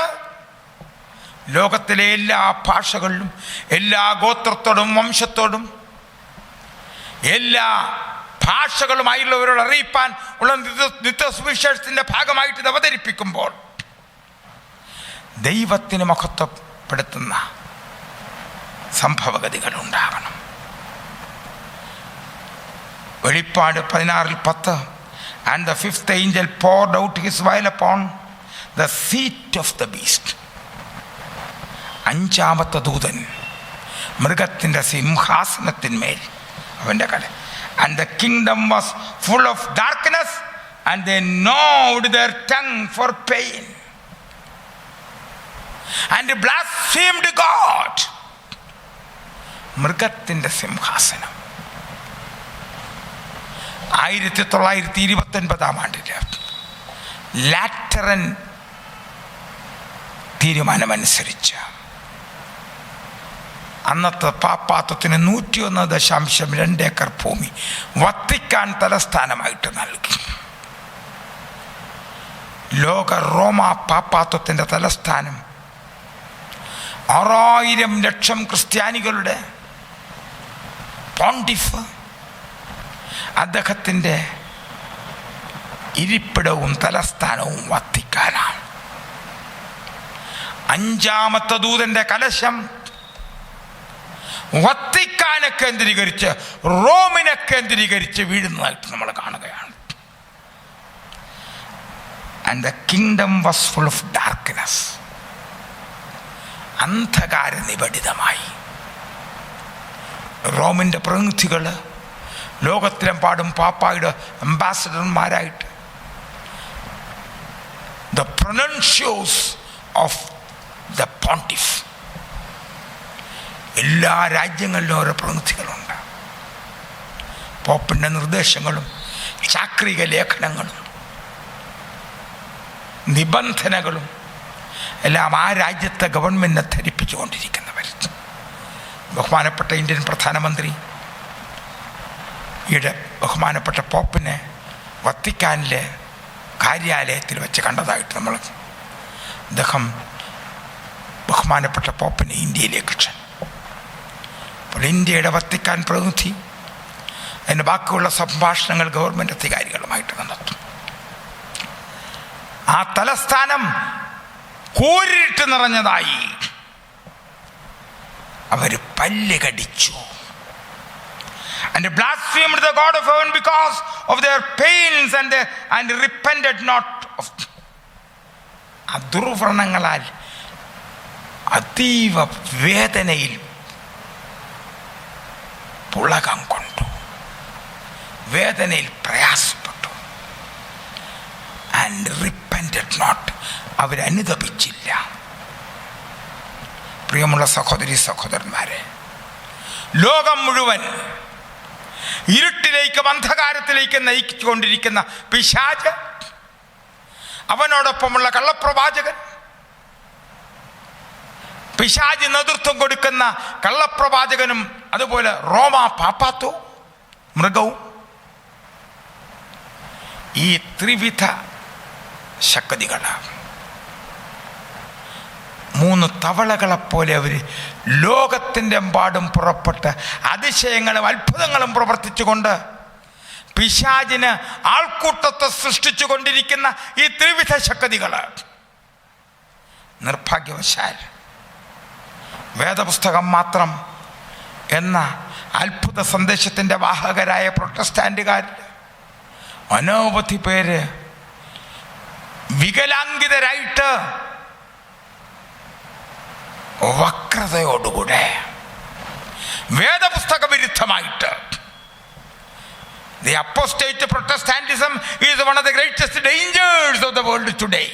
Speaker 3: ലോകത്തിലെ എല്ലാ ഭാഷകളിലും, എല്ലാ ഗോത്രത്തോടും വംശത്തോടും, എല്ലാ ഭാഷകളുമായുള്ളവരോട് അറിയിപ്പാൻ ഉള്ള നിത്യസുവിശേഷത്തിൻ്റെ ഭാഗമായിട്ട് ഇത് അവതരിപ്പിക്കുമ്പോൾ ദൈവത്തിന് മഹത്വപ്പെടുത്തുന്ന സംഭവഗതികൾ ഉണ്ടാകണം. വെളിപ്പാട് 16:10, and the fifth angel poured out his vial upon the seat of the beast. അഞ്ചാമത്തെ ദൂതൻ മൃഗത്തിൻ്റെ സിംഹാസനത്തിന്മേൽ അവൻ്റെ കല. And the kingdom was full of darkness, and they gnawed their tongue for pain and blasphemed God. മൃഗത്തിൻ്റെ സിംഹാസനം 1929 Lateran തീരുമാനമനുസരിച്ച് അന്നത്തെ പാപ്പാത്വത്തിന് 101.2 acre ഭൂമി Vatican തലസ്ഥാനമായിട്ട് നൽകി. ലോക റോമ പാപ്പാത്വത്തിൻ്റെ തലസ്ഥാനം 6,000 ലക്ഷം ക്രിസ്ത്യാനികളുടെ പോണ്ടിഫ്, അദ്ദേഹത്തിൻ്റെ ഇരിപ്പിടവും തലസ്ഥാനവും വത്തിക്കാനാണ്. അഞ്ചാമത്തെ ദൂതൻ്റെ കലശം വത്തിക്കാനെ കേന്ദ്രീകരിച്ച്, റോമിനെ കേന്ദ്രീകരിച്ച് വീഴുന്നതായിട്ട് നമ്മൾ കാണുകയാണ്. And the kingdom was full of darkness. അന്ധകാര നിബിഡിതമായി. റോമിൻ്റെ പ്രതിനിധികൾ ലോകത്തിലെമ്പാടും പാപ്പായുടെ അംബാസഡർമാരായിട്ട്, ദ പ്രൊനൻഷ്യോസ് ഓഫ് ദ പോണ്ടിഫ്, എല്ലാ രാജ്യങ്ങളിലും ഓരോ പ്രതിനിധികളുണ്ട്. പോപ്പിൻ്റെ നിർദ്ദേശങ്ങളും ചാക്രിക ലേഖനങ്ങളും നിബന്ധനകളും എല്ലാം ആ രാജ്യത്തെ ഗവൺമെൻറ്റിനെ ധരിപ്പിച്ചു കൊണ്ടിരിക്കുന്നവർ. ബഹുമാനപ്പെട്ട ഇന്ത്യൻ പ്രധാനമന്ത്രി ഈയിടെ ബഹുമാനപ്പെട്ട പോപ്പിനെ വത്തിക്കാനിലെ കാര്യാലയത്തിൽ വെച്ച് കണ്ടതായിട്ട് നമ്മൾ, അദ്ദേഹം ബഹുമാനപ്പെട്ട പോപ്പിനെ ഇന്ത്യയിലേക്ക് അപ്പോൾ ഇന്ത്യയുടെ വത്തിക്കാൻ പ്രതിനിധി അതിൻ്റെ ബാക്കിയുള്ള സംഭാഷണങ്ങൾ ഗവൺമെൻറ് അധികാരികളുമായിട്ട് നടത്തും. ആ തലസ്ഥാനം കൂരിട്ട് നിറഞ്ഞതായി. അവർ പല്ല് കടിച്ചു. And blasphemed the God of heaven because of their pains and repented not of. ആ ദുർവ്രണങ്ങളാൽ അതീവ വേദനയിൽ പുളകം കൊണ്ടു, വേദനയിൽ പ്രയാസപ്പെട്ടു. ആൻഡ് റിപ്പൻറ്റഡ് നോട്ട്, അവരനുതപിച്ചില്ല. പ്രിയമുള്ള സഹോദരി സഹോദരന്മാരെ, ലോകം മുഴുവൻ ഇരുട്ടിലേക്കും അന്ധകാരത്തിലേക്ക് നയിച്ചുകൊണ്ടിരിക്കുന്ന പിശാച്, അവനോടൊപ്പമുള്ള കള്ളപ്രവാചകൻ, പിശാച് നേതൃത്വം കൊടുക്കുന്ന കള്ളപ്രവാചകനും, അതുപോലെ റോമ പാപ്പാത്തോ മൃഗവും, ഈ ത്രിവിധ ശക്തികളാണ്. 3 തവളകളെപ്പോലെ അവർ ലോകത്തിൻ്റെ എമ്പാടും പുറപ്പെട്ട് അതിശയങ്ങളും അത്ഭുതങ്ങളും പ്രവർത്തിച്ചുകൊണ്ട് പിശാചിന് ആൾക്കൂട്ടത്തെ സൃഷ്ടിച്ചു കൊണ്ടിരിക്കുന്ന ഈ ത്രിവിധ ശക്തികൾ നിർഭാഗ്യവശാൽ വേദപുസ്തകം മാത്രം എന്ന അത്ഭുത സന്ദേശത്തിൻ്റെ വാഹകരായ പ്രൊട്ടസ്റ്റാൻറ്റുകാരിൽ അനവധി പേര് വികലാംഗിതരായിട്ട് വക്രതയോടുകൂടെ വേദപുസ്തക വിരുദ്ധമായിട്ട്, the apostate Protestantism is one of the greatest dangers of the world today.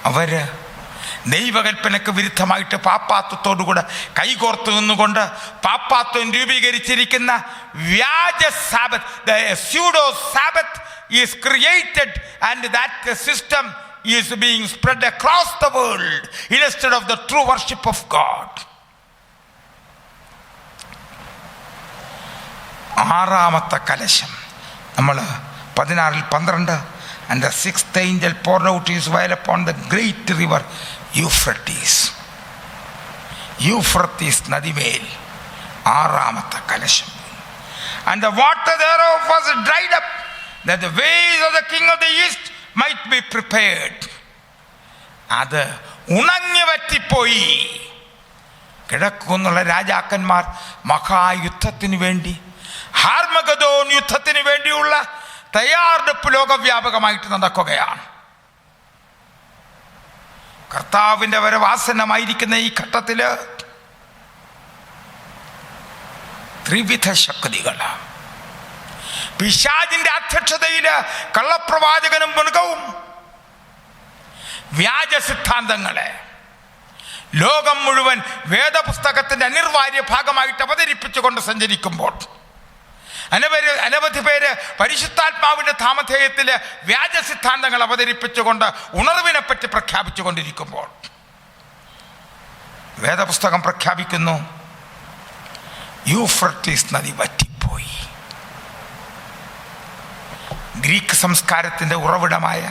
Speaker 3: അവര് ദൈവകൽപ്പനക്ക് വിരുദ്ധമായിട്ട് പാപ്പാത്വത്തോടുകൂടെ കൈകോർത്ത് നിന്നുകൊണ്ട് പാപ്പാത്വം രൂപീകരിച്ചിരിക്കുന്ന വ്യാജ Sabbath, the pseudo Sabbath is created and that system is being spread across the world instead of the true worship of God. 6ാമത്തെ കലശം നമ്മൾ 16:12, and the 6th angel poured out his vial upon the great river Euphrates. Euphrates നദിമേൽ 6ാമത്തെ കലശം. And the water thereof was dried up, that the ways of the king of the east might be prepared. അത് ഉണങ്ങി വറ്റിപ്പോയി. കിഴക്കുന്നുള്ള രാജാക്കന്മാർ മഹായുദ്ധത്തിന് വേണ്ടി, ഹാർമഗദോൻ യുദ്ധത്തിന് വേണ്ടിയുള്ള തയ്യാറെടുപ്പ് ലോകവ്യാപകമായിട്ട് നടക്കുകയാണ്. കർത്താവിൻ്റെ വരവാസനമായിരിക്കുന്ന ഈ ഘട്ടത്തില് ത്രിവിധ ശക്തികൾ, പിശാചിന്റെ അധ്യക്ഷതയില് കള്ളപ്രവാചകനും മൃഗവും വ്യാജ സിദ്ധാന്തങ്ങളെ ലോകം മുഴുവൻ വേദപുസ്തകത്തിന്റെ അനിർവാര്യ ഭാഗമായിട്ട് അവതരിപ്പിച്ചുകൊണ്ട് സഞ്ചരിക്കുമ്പോൾ, അനവധി പേര് പരിശുദ്ധാത്മാവിന്റെ നാമധേയത്തില് വ്യാജ സിദ്ധാന്തങ്ങൾ അവതരിപ്പിച്ചുകൊണ്ട് ഉണർവിനെ പറ്റി പ്രഖ്യാപിച്ചുകൊണ്ടിരിക്കുമ്പോൾ, വേദപുസ്തകം പ്രഖ്യാപിക്കുന്നു യൂഫ്രട്ടീസ് നദി വറ്റിപ്പോയി. ഗ്രീക്ക് സംസ്കാരത്തിന്റെ ഉറവിടമായ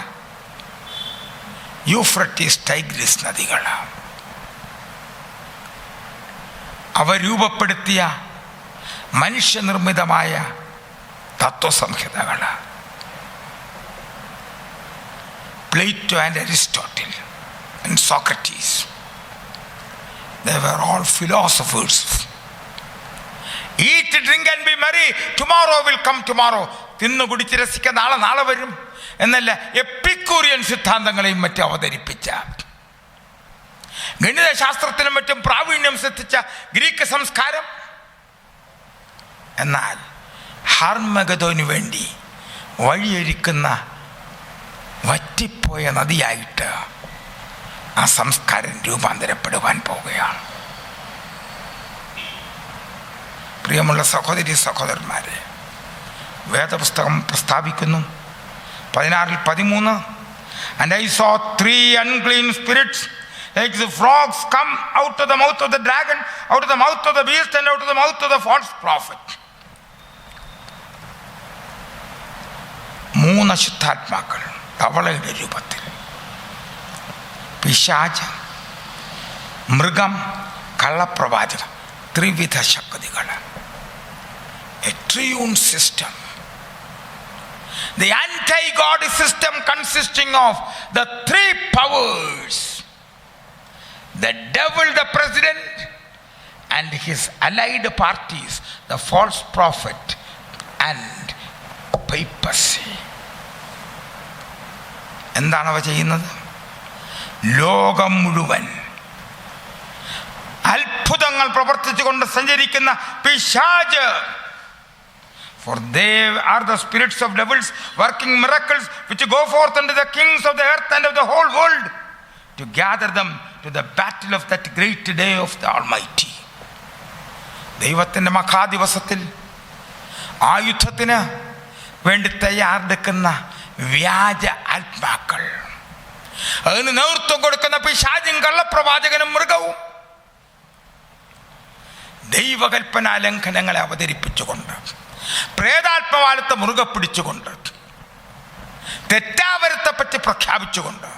Speaker 3: യൂഫ്രട്ടീസ്, ടൈഗ്രിസ് നദികൾ അവ രൂപപ്പെടുത്തിയ മനുഷ്യനിർമ്മിതമായ തത്വസംഹിതകൾ, Plato and Aristotle and Socrates, they were all philosophers. Eat, drink and be merry, tomorrow will come tomorrow. തിന്നു കുടിച്ച് രസിക്കുക, നാളെ വരും എന്നല്ല എപ്പിക്കൂറിയൻ സിദ്ധാന്തങ്ങളെയും മറ്റും അവതരിപ്പിച്ച, ഗണിതശാസ്ത്രത്തിനും മറ്റും പ്രാവീണ്യം സിദ്ധിച്ച ഗ്രീക്ക് സംസ്കാരം, എന്നാൽ ഹാർമഗദോന് വേണ്ടി വഴിയൊരുക്കുന്ന വറ്റിപ്പോയ നദിയായിട്ട് ആ സംസ്കാരം രൂപാന്തരപ്പെടുവാൻ പോവുകയാണ്. പ്രിയമുള്ള സഹോദരി സഹോദരന്മാരെ, വേദപുസ്തകം പ്രസ്താവിക്കുന്നു 16:13, and I saw 3 unclean spirits like the frogs come out of the mouth of the dragon, out of the mouth of the beast, and out of the mouth of the false prophet. 3 അശുദ്ധാത്മാക്കൾ തവളയുടെ രൂപത്തിൽ. പിശാച് മൃഗം, കള്ളപ്രവാചകം, ത്രിവിധ ശക്തികൾ, a triune system. The anti-God system consisting of the three powers: the devil, the president, and his allied parties, the false prophet and papacy. എന്താണ് അവ ചെയ്യുന്നത്? ലോകം മുഴുവൻ അത്ഭുതങ്ങൾ പ്രവർത്തിച്ചുകൊണ്ട് സഞ്ചരിക്കുന്ന പിശാച്. For they are the spirits of devils working miracles which go forth unto the kings of the earth and of the whole world to gather them to the battle of that great day of the Almighty. ദൈവത്തിൻ്റെ മഹാദിവസത്തിൽ ആ യുദ്ധത്തിന് വേണ്ടി തയ്യാറെടുക്കുന്ന വ്യാജ ആത്മാക്കൾ, അതിന് നേതൃത്വം കൊടുക്കുന്ന പിശാചും കള്ളപ്രവാചകനും മൃഗവും ദൈവകൽപ്പനാ ലംഘനങ്ങളെ അവതരിപ്പിച്ചുകൊണ്ട്, പ്രേതാത്മവാലത്തെ മുറുകെ പിടിച്ചുകൊണ്ട്, തെറ്റാവരത്തെപ്പറ്റി പ്രഖ്യാപിച്ചുകൊണ്ട്,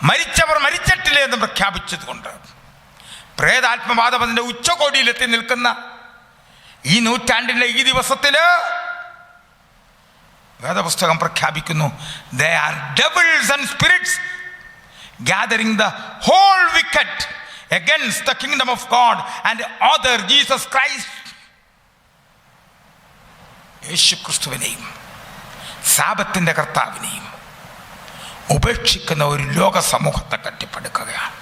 Speaker 3: മരിച്ചവർ മരിച്ചിട്ടില്ല എന്ന് പ്രഖ്യാപിച്ചതുകൊണ്ട്, പ്രേതാത്മവാദം അതിൻ്റെ ഉച്ചകോടിയിലെത്തി നിൽക്കുന്ന ഈ നൂറ്റാണ്ടിലെ ഈ ദിവസത്തിൽ വേദപുസ്തകം പ്രഖ്യാപിക്കുന്നു, they are devils and spirits gathering the whole wicked against the kingdom of God and author Jesus Christ. യേശു ക്രിസ്തുവിനെയും സാപത്തിൻ്റെ കർത്താവിനെയും ഉപേക്ഷിക്കുന്ന ഒരു ലോക സമൂഹത്തെ കെട്ടിപ്പടുക്കുകയാണ്.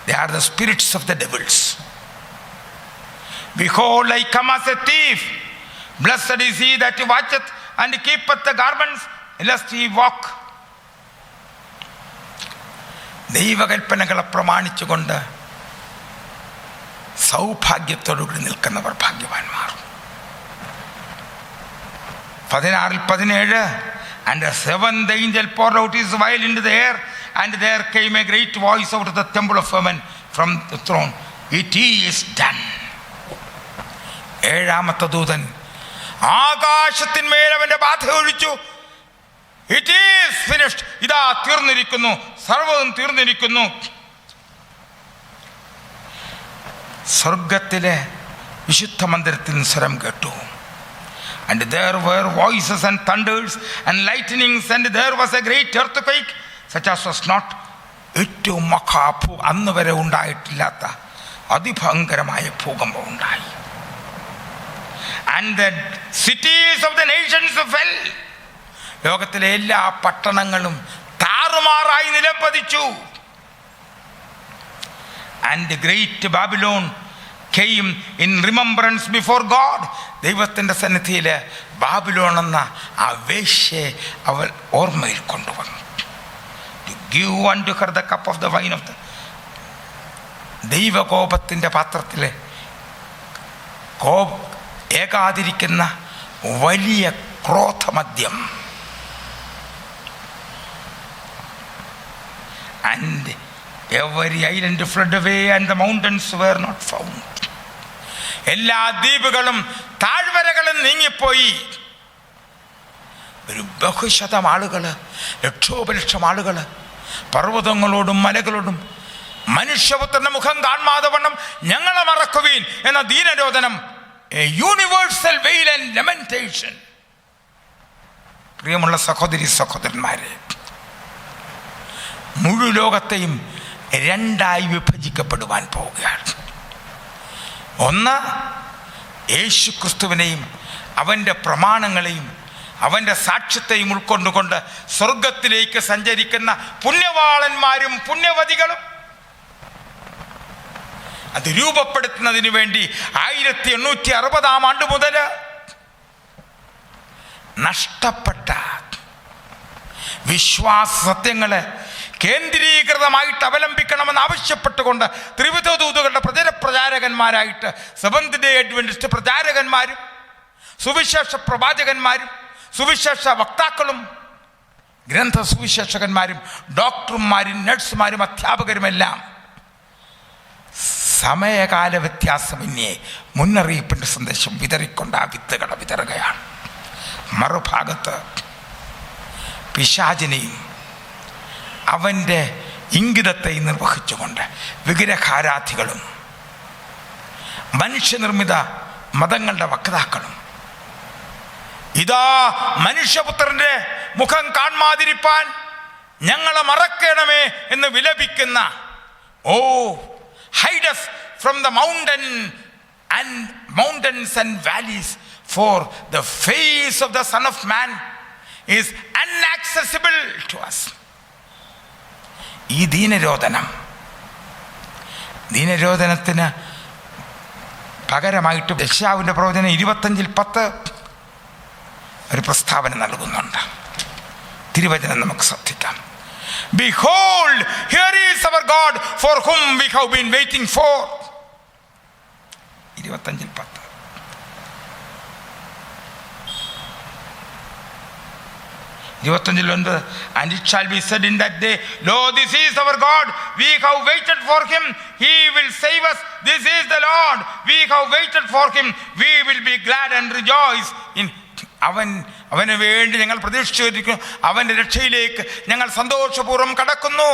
Speaker 3: They are the spirits of the devils. Behold, I come as a thief. Blessed is he that watcheth and keepeth the garments, lest he walk. ദൈവകൽപ്പനകളെ പ്രമാണിച്ചുകൊണ്ട് സൗഭാഗ്യത്തോടുകൂടി നിൽക്കുന്നവർ ഭാഗ്യവാന്മാർ. 16:17 And the seventh angel poured out his vial into the air, and there came a great voice out of the temple of heaven from the throne, It is done. ഏഴാമത്തെ ദൂതൻ ആകാശത്തിന്മേൽ അവന്റെ ബാധ ഒഴിച്ചു. It is finished. ഇതാ തീർന്നിരിക്കുന്നു, സർവ്വതും തീർന്നിരിക്കുന്നു. സ്വർഗത്തിലെ വിശുദ്ധ മന്ദിരത്തിൽ സ്വരം കേട്ടു. And there were voices and thunders and lightnings, and there was a great earthquake such as was not ഏറ്റവും അന്ന് വരെ ഉണ്ടായിട്ടില്ലാത്ത അതിഭയങ്കരമായ ഭൂകമ്പം ഉണ്ടായി. And the cities of the nations fell. ലോകത്തിലെ എല്ലാ പട്ടണങ്ങളും താറുമാറായി നിലംപതിച്ചു. And the great Babylon came in remembrance before God. ദൈവത്തിൻ്റെ സന്നിധിയിൽ ബാബിലോൺ എന്ന ആ വേശ്യയെ അവൾ ഓർമ്മയിൽ കൊണ്ടുവന്നു. To give unto her the cup of the wine of the ദൈവകോപത്തിൻ്റെ പാത്രത്തിലെ ഏകാതിരിക്കുന്ന വലിയ ക്രോധമദ്യം. And every island fled away and the mountains were not found. എല്ലാ ദ്വീപുകളും താഴ്വരകളും നീങ്ങിപ്പോയി. ഒരു ബഹുശതം ആളുകൾ, ലക്ഷോപലക്ഷം ആളുകൾ പർവ്വതങ്ങളോടും മലകളോടും മനുഷ്യപുത്രന്റെ മുഖം കാണാതെ വണ്ണം ഞങ്ങളെ മറക്കുവീൻ എന്ന ദീനരോധനം, a universal wail and lamentation. പ്രിയമുള്ള സഹോദരി സഹോദരന്മാരെ, മുഴു ലോകത്തെയും രണ്ടായി വിഭജിക്കപ്പെടുവാൻ പോവുകയാണ്. ഒന്ന്, യേശു ക്രിസ്തുവിനെയും അവൻ്റെ പ്രമാണങ്ങളെയും അവൻ്റെ സാക്ഷ്യത്തെയും ഉൾക്കൊണ്ടുകൊണ്ട് സ്വർഗത്തിലേക്ക് സഞ്ചരിക്കുന്ന പുണ്യവാളന്മാരും പുണ്യവതികളും. അത് രൂപപ്പെടുത്തുന്നതിന് വേണ്ടി 1860 മുതൽ നഷ്ടപ്പെട്ട വിശ്വാസ സത്യങ്ങളെ കേന്ദ്രീകൃതമായിട്ട് അവലംബിക്കണമെന്ന് ആവശ്യപ്പെട്ടുകൊണ്ട് ത്രിവിധ ദൂതുകളുടെ പ്രചാരകന്മാരായിട്ട് സെവന്ത് ഡേ അഡ്വെന്റിസ്റ്റ് പ്രചാരകന്മാരും സുവിശേഷ പ്രവാചകന്മാരും സുവിശേഷ വക്താക്കളും ഗ്രന്ഥ സുവിശേഷകന്മാരും ഡോക്ടർമാരും നഴ്സുമാരും അധ്യാപകരുമെല്ലാം സമയകാല വ്യത്യാസമന്യേ മുന്നറിയിപ്പിൻ്റെ സന്ദേശം വിതറിക്കൊണ്ട് ആ വിത്തുകളെ വിതറുകയാണ്. മറുഭാഗത്ത് പിശാചിനെയും അവൻ്റെ ഇംഗിതത്തെ നിർവഹിച്ചുകൊണ്ട് വിഗ്രഹാരാധികളും മനുഷ്യനിർമ്മിത മതങ്ങളുടെ വക്താക്കളും ഇതാ മനുഷ്യപുത്രന്റെ മുഖം കാണാതിരിപ്പാൻ ഞങ്ങളെ മറക്കണമേ എന്ന് വിലപിക്കുന്ന, ഓ hide us from the mountains and valleys, for the face of the Son of Man is inaccessible to us. ഈ ദീനരോധനത്തിന് പകരമായിട്ട് യെശയ്യാവിൻ്റെ പ്രവചനം 25:10 ഒരു പ്രസ്താവന നൽകുന്നുണ്ട്. തിരുവചനം നമുക്ക് ശ്രദ്ധിക്കാം. Behold, here is our God for whom we have been waiting for. 25:10. And it shall be said in that day, lo, this is our God, we have waited for him, he will save us. This is the Lord, we have waited for him, we will be glad and rejoice in അവന് വേണ്ടി ഞങ്ങൾ പ്രതീക്ഷിച്ചിരിക്കുന്നു, അവൻ്റെ രക്ഷയിലേക്ക് ഞങ്ങൾ സന്തോഷപൂർവ്വം കടക്കുന്നു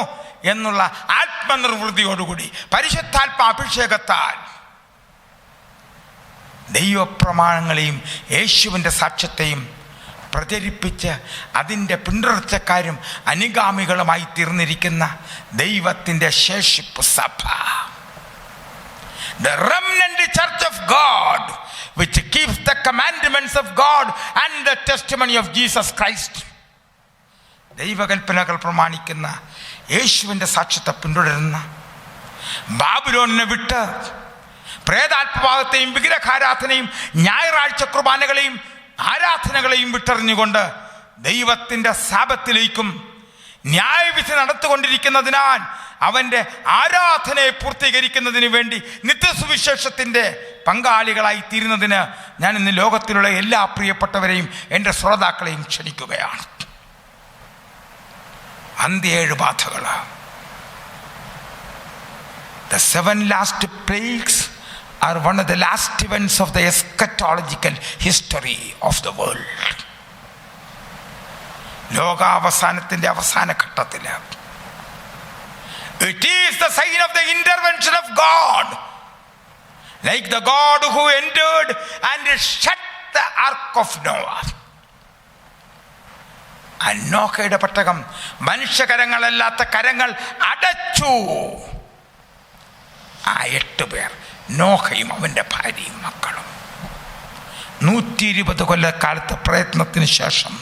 Speaker 3: എന്നുള്ള ആത്മനിർവൃത്തിയോടുകൂടി പരിശുദ്ധാത്മ അഭിഷേകത്താൽ ദൈവപ്രമാണങ്ങളെയും യേശുവിൻ്റെ സാക്ഷ്യത്തെയും പ്രചരിപ്പിച്ച് അതിൻ്റെ പിന്തുടർച്ചക്കാരും അനുഗാമികളുമായി തീർന്നിരിക്കുന്ന ദൈവത്തിൻ്റെ ശേഷിപ്പ് സഭ, the remnant church of God, which keeps the commandments of God and the testimony of Jesus Christ. ദൈവകൽപ്പനകൾ പ്രമാണിക്കുന്ന യേശുവിൻ്റെ സാക്ഷ്യത്തെ പിന്തുടരുന്ന, ബാബിലോണിനെ വിട്ട് പ്രേതാത്മഭാവത്തെയും വിഗ്രഹാരാധനയും ഞായറാഴ്ച കുർബാനകളെയും ആരാധനകളെയും വിട്ടെറിഞ്ഞുകൊണ്ട് ദൈവത്തിൻ്റെ സാബത്തിലേക്കും ന്യായവിധി നടത്തുകൊണ്ടിരിക്കുന്നതിനാൽ അവൻ്റെ ആരാധനയെ പൂർത്തീകരിക്കുന്നതിന് വേണ്ടി നിത്യസുവിശേഷത്തിൻ്റെ പങ്കാളികളായി തീരുന്നതിന് ഞാൻ ഇന്ന് ലോകത്തിലുള്ള എല്ലാ പ്രിയപ്പെട്ടവരെയും എൻ്റെ ശ്രോതാക്കളെയും ക്ഷണിക്കുകയാണ്. അന്ത്യ 7 ബാധകൾ, the 7 last plagues are one of the last events of the eschatological history of the world. ലോകാവസാനത്തിൻ്റെ അവസാന ഘട്ടത്തിൽ it is the sign of the intervention of God, like the God who entered and shut the ark of Noah. നോഹയുടെ പെട്ടകം മനുഷ്യകരങ്ങളല്ലാത്ത കരങ്ങൾ അടച്ചു. ആ 8 പേർ, നോഹയും അവൻ്റെ ഭാര്യയും മക്കളും, 120 കൊല്ലക്കാലത്തെ പ്രയത്നത്തിന് ശേഷം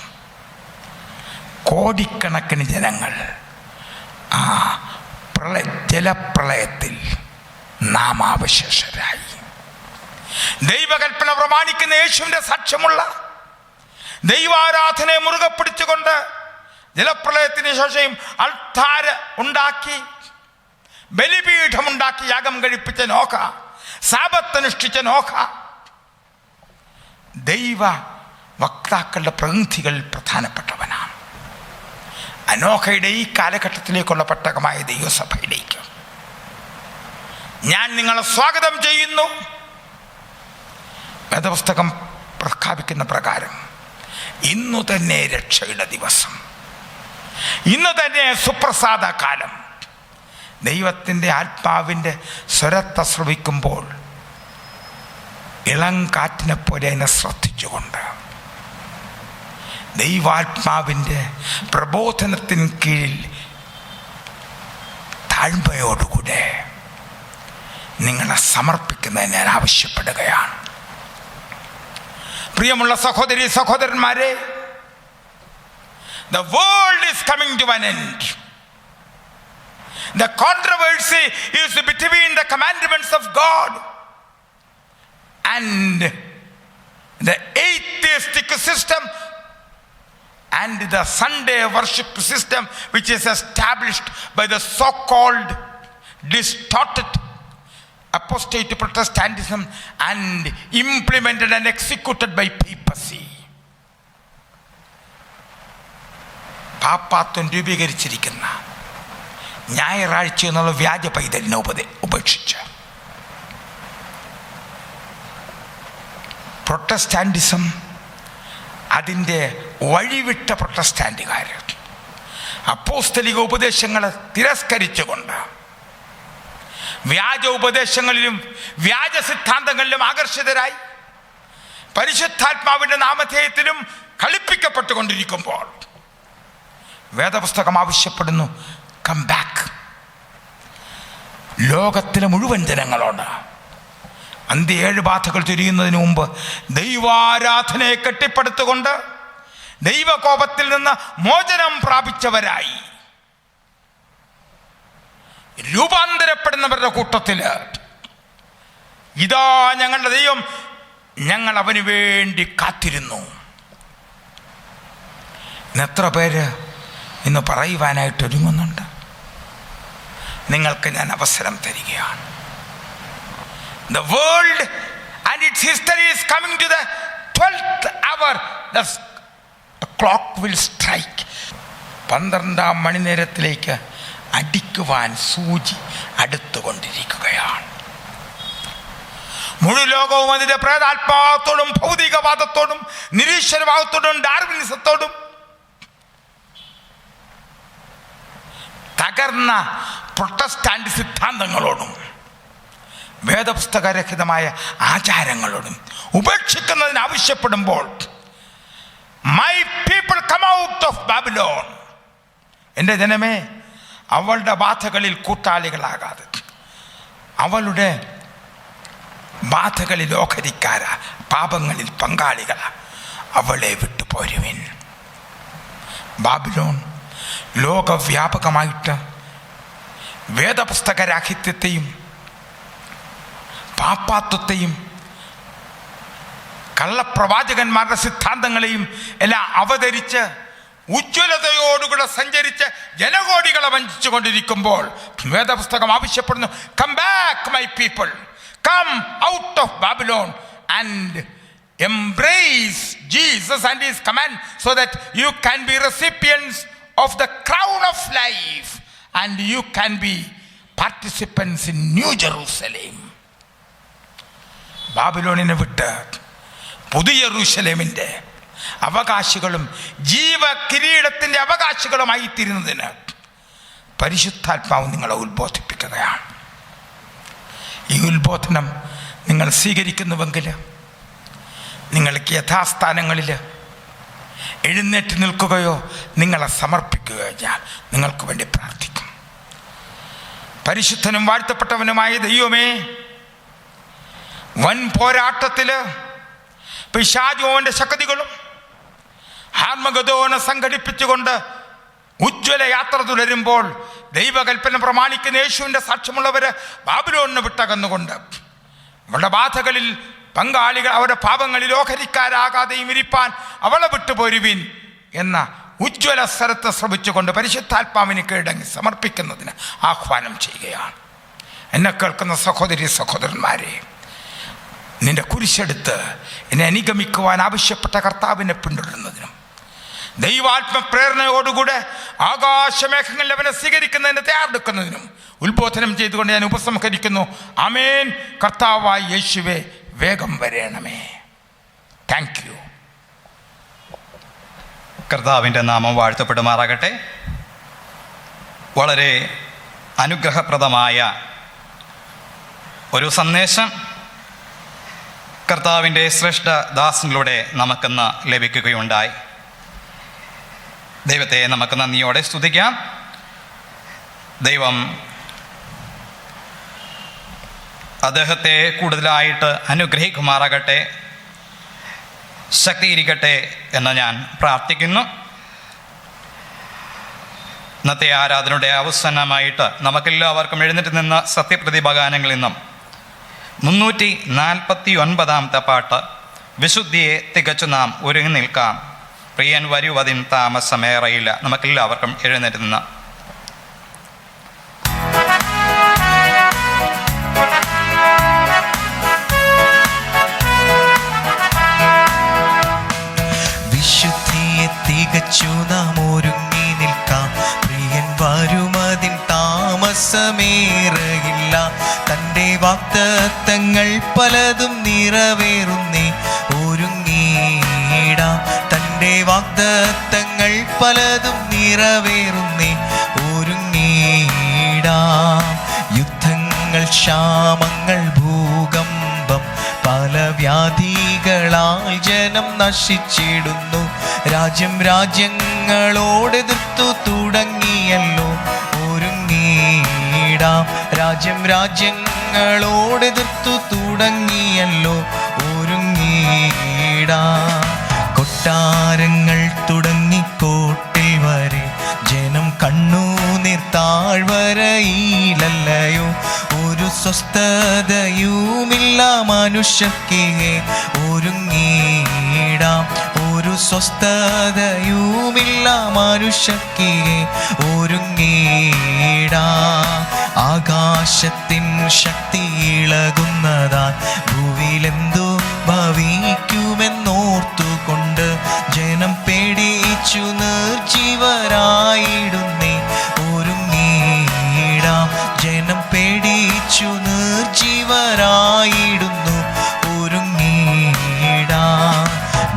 Speaker 3: കോടിക്കണക്കിന് ജനങ്ങൾ ആ ജലപ്രളയത്തിൽ നാമാവശേഷരായി. ദൈവകൽപ്പന പ്രമാണിക്കുന്ന യേശുവിൻ്റെ സാക്ഷ്യമുള്ള ദൈവാരാധനയെ മുറുകെ പിടിച്ചുകൊണ്ട് ജലപ്രളയത്തിന് ശേഷം അൾത്താര ഉണ്ടാക്കി, ബലിപീഠമുണ്ടാക്കി യാഗം കഴിപ്പിച്ച നോഹ, സാബത്തനുഷ്ഠിച്ച നോഹ, ദൈവ വക്താക്കളുടെ പ്രതിനിധികൾ പ്രധാനപ്പെട്ടവനാണ്. അനോഖയുടെ ഈ കാലഘട്ടത്തിലേക്കുള്ള പെട്ടകമായ ദൈവസഭയിലേക്ക് ഞാൻ നിങ്ങളെ സ്വാഗതം ചെയ്യുന്നു. വേദപുസ്തകം പ്രഖ്യാപിക്കുന്ന പ്രകാരം ഇന്നു തന്നെ രക്ഷയുടെ ദിവസം, ഇന്ന് തന്നെ സുപ്രസാദ കാലം. ദൈവത്തിൻ്റെ ആത്മാവിൻ്റെ സ്വരത്തെ ശ്രവിക്കുമ്പോൾ ഇളം കാറ്റിനെ പോലെ അതിനെ ശ്രദ്ധിച്ചുകൊണ്ട് ദൈവാത്മാവിൻ്റെ പ്രബോധനത്തിന് കീഴിൽ താഴ്മയോടുകൂടെ നിങ്ങളെ സമർപ്പിക്കുന്നതിന് ഞാൻ ആവശ്യപ്പെടുകയാണ്. പ്രിയമുള്ള സഹോദരി സഹോദരന്മാരെ, the world is coming to an end. The controversy is between the commandments of God and the atheistic system and the Sunday worship system which is established by the so-called distorted apostate Protestantism and implemented and executed by papacy. പാപ്പാത്വം രൂപീകരിച്ചിരിക്കുന്ന ഞായറാഴ്ച എന്നുള്ള വ്യാജ പൈതലിനെ ഉപേക്ഷിച്ച് Protestantism, അതിൻ്റെ വഴിവിട്ട പ്രൊട്ടസ്റ്റാന്റുകാർ, അപ്പോസ്തലിക ഉപദേശങ്ങളെ തിരസ്കരിച്ചുകൊണ്ട് വ്യാജ ഉപദേശങ്ങളിലും വ്യാജ സിദ്ധാന്തങ്ങളിലും ആകർഷിതരായി പരിശുദ്ധാത്മാവിൻ്റെ നാമധേയത്തിലും കളിപ്പിക്കപ്പെട്ടുകൊണ്ടിരിക്കുമ്പോൾ വേദപുസ്തകം ആവശ്യപ്പെടുന്നു, കം ബാക്ക്. ലോകത്തിലെ മുഴുവൻ ജനങ്ങളോട് അന്ത്യ 7 ബാധകൾ ചുരിയുന്നതിന് മുമ്പ് ദൈവാരാധനയെ കെട്ടിപ്പടുത്തുകൊണ്ട് ദൈവകോപത്തിൽ നിന്ന് മോചനം പ്രാപിച്ചവരായി രൂപാന്തരപ്പെടുന്നവരുടെ കൂട്ടത്തില് ഇതാ ഞങ്ങളുടെ ദൈവം, ഞങ്ങൾ അവന് വേണ്ടി കാത്തിരുന്നു. എത്ര പേര് ഇന്ന് പറയുവാനായിട്ട് ഒരുങ്ങുന്നുണ്ട്? നിങ്ങൾക്ക് ഞാൻ അവസരം തരികയാണ്. The world and its history is coming to the 12th hour. The clock will strike. 12-ാം മണിനേരത്തിലേക്ക് അടിക്കുവാൻ സൂചി അടുത്തുകൊണ്ടിരിക്കുകയാണ്. മുഴു ലോകവും അതിൻ്റെ പ്രേതാത്മാവത്തോടും ഭൗതികവാദത്തോടും നിരീശ്വരവാദത്തോടും ഡാർവിനിസത്തോടും തകർന്ന പ്രൊട്ടസ്റ്റാന്റ് സിദ്ധാന്തങ്ങളോടും വേദപുസ്തകരഹിതമായ ആചാരങ്ങളോടും ഉപേക്ഷിക്കുന്നതിന് ആവശ്യപ്പെടുമ്പോൾ, my people come out of Babylon, എൻ്റെ ജനമേ അവളുടെ ബാധകളിൽ കൂട്ടാളികളാകാതെ, അവളുടെ ബാധകളിൽ ഓഹരിക്കാരാ, പാപങ്ങളിൽ പങ്കാളികളാ, അവളെ വിട്ടുപോരുവിൻ. ബാബിലോൺ ലോകവ്യാപകമായിട്ട് വേദപുസ്തകരാഹിത്യത്തെയും പാപ്പാത്വത്തെയും കള്ളപ്രവാചകന്മാരുടെ സിദ്ധാന്തങ്ങളെയും എല്ലാം അവതരിച്ച് ഉജ്ജ്വലതയോടുകൂടെ സഞ്ചരിച്ച് ജനകോടികളെ വഞ്ചിച്ചു കൊണ്ടിരിക്കുമ്പോൾ വേദപുസ്തകം ആവശ്യപ്പെടുന്നു, come back my people, come out of Babylon and embrace Jesus and his command so that you can be recipients of the crown of life and you can be participants in New Jerusalem. ബാബിലോണിനെ വിട്ട് പുതിയ യെരൂശലേമിൻ്റെ അവകാശികളും ജീവകിരീടത്തിൻ്റെ അവകാശികളുമായി തീരുന്നതിന് പരിശുദ്ധാത്മാവ് നിങ്ങളെ ഉത്ബോധിപ്പിക്കുകയാണ്. ഈ ഉത്ബോധനം നിങ്ങൾ സ്വീകരിക്കുന്നുവെങ്കിൽ നിങ്ങൾക്ക് യഥാസ്ഥാനങ്ങളിൽ എഴുന്നേറ്റ് നിൽക്കുകയോ നിങ്ങളെ സമർപ്പിക്കുകയോ ഞാൻ നിങ്ങൾക്ക് വേണ്ടി പ്രാർത്ഥിക്കും. പരിശുദ്ധനും വാഴ്ത്തപ്പെട്ടവനുമായ ദൈവമേ, വൻ പോരാട്ടത്തില് പിശാചുവിൻ്റെ ശക്തികളും ഹാർമഗദോനെ സംഘടിപ്പിച്ചുകൊണ്ട് ഉജ്ജ്വല യാത്ര തുടരുമ്പോൾ ദൈവകൽപ്പന പ്രമാണിക്കുന്ന യേശുവിൻ്റെ സാക്ഷ്യമുള്ളവര് ബാബിലോണിനെ വിട്ടകന്നുകൊണ്ട് അവളുടെ ബാധകളിൽ പങ്കാളികൾ, അവരുടെ പാപങ്ങളിൽ ഓഹരിക്കാരാകാതെയും ഇരിപ്പാൻ അവളെ വിട്ടുപോരുവിൻ എന്ന ഉജ്ജ്വല സ്വരത്തെ ശ്രമിച്ചുകൊണ്ട് പരിശുദ്ധാത്മാവിന് കീഴടങ്ങി സമർപ്പിക്കുന്നതിന് ആഹ്വാനം ചെയ്യുകയാണ്. എന്നെ കേൾക്കുന്ന സഹോദരി സഹോദരന്മാരെ, നിന്റെ കുരിശെടുത്ത് എന്നെ അനുഗമിക്കുവാൻ ആവശ്യപ്പെട്ട കർത്താവിനെ പിന്തുടരുന്നതിനും ദൈവാത്മപ്രേരണയോടുകൂടെ ആകാശമേഘങ്ങളിൽ അവനെ സ്വീകരിക്കുന്നതിന് തയ്യാറെടുക്കുന്നതിനും ഉത്ബോധനം ചെയ്തുകൊണ്ട് ഞാൻ ഉപസംഹരിക്കുന്നു. ആമേൻ. കർത്താവായ യേശുവേ, വേഗം വരേണമേ. Thank you.
Speaker 5: കർത്താവിൻ്റെ നാമം വാഴ്ത്തപ്പെടുമാറാകട്ടെ. വളരെ അനുഗ്രഹപ്രദമായ ഒരു സന്ദേശം കർത്താവിൻ്റെ ശ്രേഷ്ഠ ദാസനിലൂടെ നമുക്കിന്ന് ലഭിക്കുകയുണ്ടായി. ദൈവത്തെ നമുക്ക് നന്ദിയോടെ സ്തുതിക്കാം. ദൈവം അദ്ദേഹത്തെ കൂടുതലായിട്ട് അനുഗ്രഹിക്കുമാറാകട്ടെ, ശക്തിയിരിക്കട്ടെ എന്ന് ഞാൻ പ്രാർത്ഥിക്കുന്നു. ഇന്നത്തെ ആരാധനയുടെ അവസാനമായിട്ട് നമുക്കെല്ലാവർക്കും എഴുന്നേറ്റ് നിന്ന് സത്യപ്രതിഭഗാനങ്ങളിൽ നിന്നും 349 പാട്ട്, വിശുദ്ധിയെ തികച്ചു നാം ഒരുങ്ങി നിൽക്കാം, പ്രിയൻ വരുവതിൻ താമസമേറയില്ല. നമുക്കെല്ലാവർക്കും എഴുന്നേറ്റ് നിന്ന്
Speaker 2: വിശുദ്ധിയെ തികച്ചു നാം ഒരുങ്ങി നിൽക്കാം, പ്രിയൻ വരുമതിൻ താമസമേറയില്ല. തൻ്റെ വാഗ്ദത്തങ്ങൾ പലതും നിറവേറുന്നേ, ഒരുങ്ങിയിടാം. തൻ്റെ തൻ്റെ വാഗ്ദത്തങ്ങൾ പലതും നിറവേറുന്നേ. ഒരുങ്ങിടാം. യുദ്ധങ്ങൾ, ക്ഷാമങ്ങൾ, ഭൂകമ്പം, പല വ്യാധികളാൽ ജനം നശിച്ചിടുന്നു. രാജ്യം രാജ്യങ്ങളോടെതിർത്തു തുടങ്ങിയല്ലോ. ഒരുങ്ങിടാം. രാജ്യം രാജ്യങ്ങളോടെതിർത്തു തുടങ്ങിയല്ലോ. ഒരുങ്ങിടാം. കൊട്ടാരങ്ങൾ തുടങ്ങി കോട്ടിൽ വരെ ജനം കണ്ണുനീർ താഴ്വരയിലല്ലയോ. ഒരു സ്വസ്ഥതയുമില്ല മനുഷ്യർക്ക്. ഒരുങ്ങിടാം. ഒരു സ്വസ്ഥതയുമില്ല മനുഷ്യർക്ക്. ഒരുങ്ങിടാം. ആകാശത്തിൻ ശക്തി ഇളകുന്നതാൽ ഭൂവിലെന്തു ഭവിക്കുമെന്നോർത്തുകൊണ്ട് ജനം പേടിച്ചു നിർജീവരായിടുന്നേ. ഒരുങ്ങിടാം. ജനം പേടിച്ചു നിർജീവരായിടുന്നു. ഒരുങ്ങിടാം.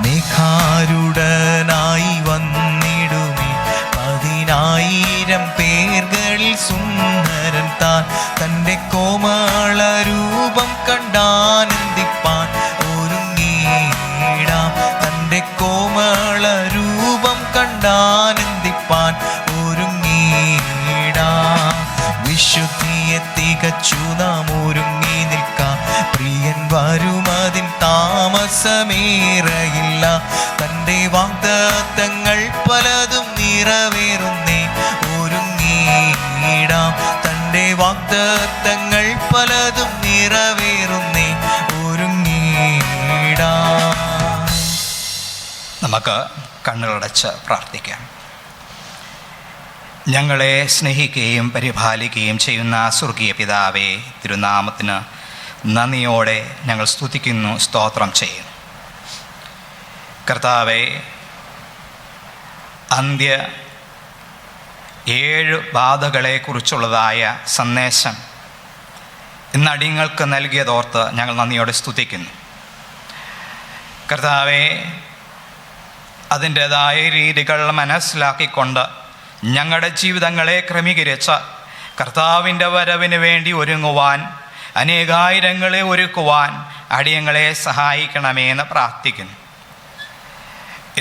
Speaker 2: മേഘാരുടനായി വന്നിടുമേ 10,000 പേർകളിൽ സുന്ദരൻ താൻ. തൻ്റെ കോമള രൂപം കണ്ടാനന്ദിപ്പാൻ. ഒരുങ്ങിടാം. തൻ്റെ കോമള രൂപം കണ്ടാനന്ദിപ്പാൻ. ഒരുങ്ങിടാം. വിശുദ്ധിയെ തികച്ചു നാം ഒരുങ്ങി നിൽക്കാം. പ്രിയൻ വരുമതിൻ താമസമേറയില്ല. തൻ്റെ വാഗ്ദത്തങ്ങൾ പലതും നിറവേറുന്നേ. ഒരുങ്ങിടാം. തൻ്റെ വാഗ്ദത്തങ്ങൾ പലതും നിറവേറുന്നേ. ഒരുങ്ങിടാം.
Speaker 5: നമുക്ക് കണ്ണുകളടച്ച് പ്രാർത്ഥിക്കാം. ഞങ്ങളെ സ്നേഹിക്കുകയും പരിപാലിക്കുകയും ചെയ്യുന്ന സ്വർഗീയ പിതാവേ, തിരുനാമത്തിന് നന്ദിയോടെ ഞങ്ങൾ സ്തുതിക്കുന്നു, സ്തോത്രം ചെയ്യുന്നു. കർത്താവേ, അന്ത്യ 7 ബാധകളെക്കുറിച്ചുള്ളതായ സന്ദേശം ഇന്ന് അടിയങ്ങൾക്ക് നൽകിയതോർത്ത് ഞങ്ങൾ നന്ദിയോടെ സ്തുതിക്കുന്നു. കർത്താവേ, അതിൻ്റേതായ രീതികൾ മനസ്സിലാക്കിക്കൊണ്ട് ഞങ്ങളുടെ ജീവിതങ്ങളെ ക്രമീകരിച്ച കർത്താവിൻ്റെ വരവിന് വേണ്ടി ഒരുങ്ങുവാൻ, അനേകായിരങ്ങളെ ഒരുക്കുവാൻ അടിയങ്ങളെ സഹായിക്കണമേ എന്ന് പ്രാർത്ഥിക്കുന്നു.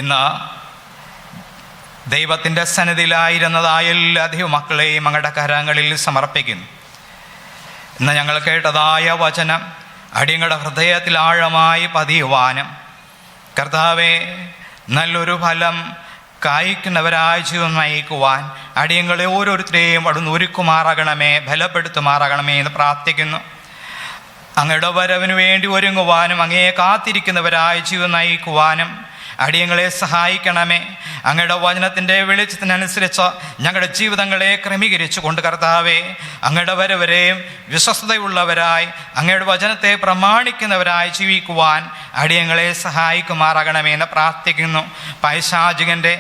Speaker 5: ഇന്ന് ദൈവത്തിൻ്റെ സന്നിധിയിലായിരുന്നതായ എല്ലാ ദൈവമക്കളെയും അങ്ങയുടെ കരങ്ങളിൽ സമർപ്പിക്കുന്നു. ഇന്ന് ഞങ്ങൾ കേട്ടതായ വചനം അടിയങ്ങളുടെ ഹൃദയത്തിൽ ആഴമായി പതിയുവാനും, കർത്താവെ, നല്ലൊരു ഫലം കായ്ക്കുന്നവരായ ജീവൻ നയിക്കുവാൻ അടിയങ്ങളെ ഓരോരുത്തരെയും അവിടുന്ന് ഒരുക്കുമാറാകണമേ, ബലപ്പെടുത്തുമാറാകണമേ എന്ന് പ്രാർത്ഥിക്കുന്നു. അങ്ങയുടെ വരവിന് വേണ്ടി ഒരുങ്ങുവാനും അങ്ങയെ കാത്തിരിക്കുന്നവരായ ജീവൻ നയിക്കുവാനും അടിയങ്ങളെ സഹായിക്കണമേ. അങ്ങയുടെ വചനത്തിൻ്റെ വെളിച്ചത്തിനനുസരിച്ച് ഞങ്ങളുടെ ജീവിതങ്ങളെ ക്രമീകരിച്ചു കൊണ്ട് കർത്താവേ, അങ്ങയുടെ വരവരെയും വിശ്വസ്തതയുള്ളവരായി അങ്ങയുടെ വചനത്തെ പ്രമാണിക്കുന്നവരായി ജീവിക്കുവാൻ അടിയങ്ങളെ സഹായിക്കുമാറാകണമേ എന്ന് പ്രാർത്ഥിക്കുന്നു. പൈശാചികൻ്റെ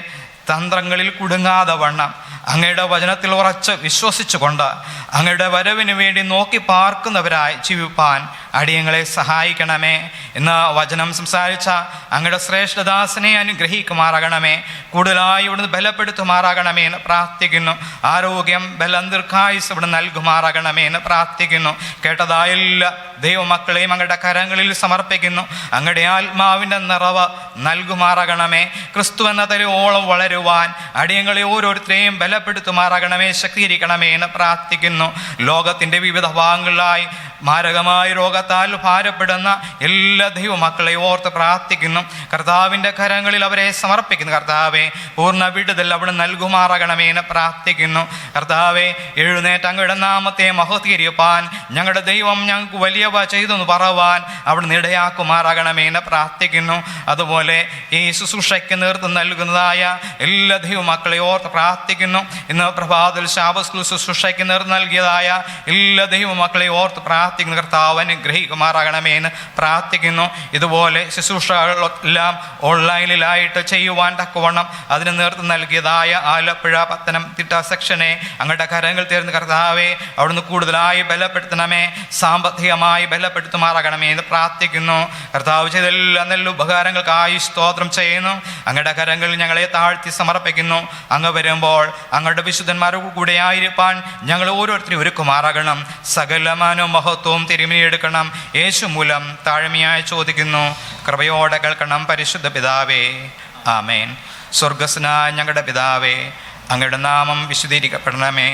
Speaker 5: തന്ത്രങ്ങളിൽ കുടുങ്ങാതെ വണ്ണം അങ്ങയുടെ വചനത്തിൽ ഉറച്ച് വിശ്വസിച്ചുകൊണ്ട് അങ്ങയുടെ വരവിന് വേണ്ടി നോക്കി പാർക്കുന്നവരായി ജീവിപ്പാൻ അടിയങ്ങളെ സഹായിക്കണമേ. ഇന്ന് വചനം സംസാരിച്ച അങ്ങയുടെ ശ്രേഷ്ഠദാസനെ അനുഗ്രഹിക്കുമാറാകണമേ, കൂടുതലായി ഇവിടുന്ന് ബലപ്പെടുത്തുമാറാകണമേ എന്ന് പ്രാർത്ഥിക്കുന്നു. ആരോഗ്യം, ബലം, ദീർഘായുസ് ഇവിടെ നൽകുമാറാകണമേ എന്ന് പ്രാർത്ഥിക്കുന്നു. കേട്ടതായ എല്ലാ ദൈവമക്കളെയും അങ്ങയുടെ കരങ്ങളിൽ സമർപ്പിക്കുന്നു. അങ്ങയുടെ ആത്മാവിൻ്റെ നിറവ് നൽകുമാറാകണമേ. ക്രിസ്തു എന്ന തരയോളം വളരുവാൻ അടിയങ്ങളെ ഓരോരുത്തരെയും ബലപ്പെടുത്തുമാറാകണമേ, ശക്തീകരിക്കണമേ എന്ന് പ്രാർത്ഥിക്കുന്നു. ലോകത്തിൻ്റെ വിവിധ ഭാഗങ്ങളിലായി മാരകമായ രോഗത്താൽ ഭാരപ്പെടുന്ന എല്ലാ ദൈവമക്കളെ ഓർത്ത് പ്രാർത്ഥിക്കുന്നു. കർത്താവിൻ്റെ കരങ്ങളിൽ അവരെ സമർപ്പിക്കുന്നു. കർത്താവെ, പൂർണ്ണ വിടുതൽ അവിടെ നൽകുമാറാകണമേ എന്ന് പ്രാർത്ഥിക്കുന്നു. കർത്താവെ, എഴുന്നേറ്റ് അങ്ങയുടെ നാമത്തെ മഹത്കരിപ്പാൻ ഞങ്ങളുടെ ദൈവം ഞങ്ങൾക്ക് വലിയവ ചെയ്തെന്ന് പറവാൻ അവിടെ ഇടയാക്കുമാറാകണമേ എന്ന് പ്രാർത്ഥിക്കുന്നു. അതുപോലെ ഈ ശുശ്രൂഷയ്ക്ക് നേതൃത്വം നൽകുന്നതായ എല്ലാ ദൈവമക്കളെ ഓർത്ത് പ്രാർത്ഥിക്കുന്നു. ഇന്ന് പ്രഭാതത്തിൽ ശാബത്ത് ശുശ്രൂഷയ്ക്ക് നേതൃത്വം നൽകിയതായ എല്ലാ ദൈവമക്കളെ ഓർത്ത് പ്രാർത്ഥിക്കുന്ന കർത്താവ് അനുഗ്രഹിക്കുമാറാകണമേ എന്ന് പ്രാർത്ഥിക്കുന്നു. ഇതുപോലെ ശുശ്രൂഷകളെല്ലാം ഓൺലൈനിലായിട്ട് ചെയ്യുവാൻ തക്കവണ്ണം അതിന് നേതൃത്വം നൽകിയതായ ആലപ്പുഴ പത്തനംതിട്ട സെക്ഷനെ അങ്ങയുടെ കരങ്ങൾ തീർന്ന് കർത്താവെ അവിടുന്ന് കൂടുതലായി ബലപ്പെടുത്തണമേ, സാമ്പത്തികമായി ബലപ്പെടുത്തുമാറാകണമേ എന്ന് പ്രാർത്ഥിക്കുന്നു. കർത്താവ് ചെയ്ത എല്ലാ നല്ല ഉപകാരങ്ങൾക്കായി സ്തോത്രം ചെയ്യുന്നു. അങ്ങയുടെ കരങ്ങളിൽ ഞങ്ങളെ താഴ്ത്തി സമർപ്പിക്കുന്നു. അങ്ങ് വരുമ്പോൾ അങ്ങയുടെ വിശുദ്ധന്മാരുടെ കൂടെ ആയിരിക്കാൻ ഞങ്ങൾ ഓരോരുത്തരും ഒരുക്കുമാറാകണം. സകലമാനവും മഹത്വവും തിരുമിയെടുക്കണം. യേശു മൂലം താഴ്മയായി ചോദിക്കുന്നു. കൃപയോടെ കേൾക്കണം പരിശുദ്ധ പിതാവേ. ആമേൻ. സ്വർഗസ്നായ ഞങ്ങളുടെ പിതാവേ, അങ്ങയുടെ നാമം വിശുദ്ധീകരിക്കപ്പെടണമേ.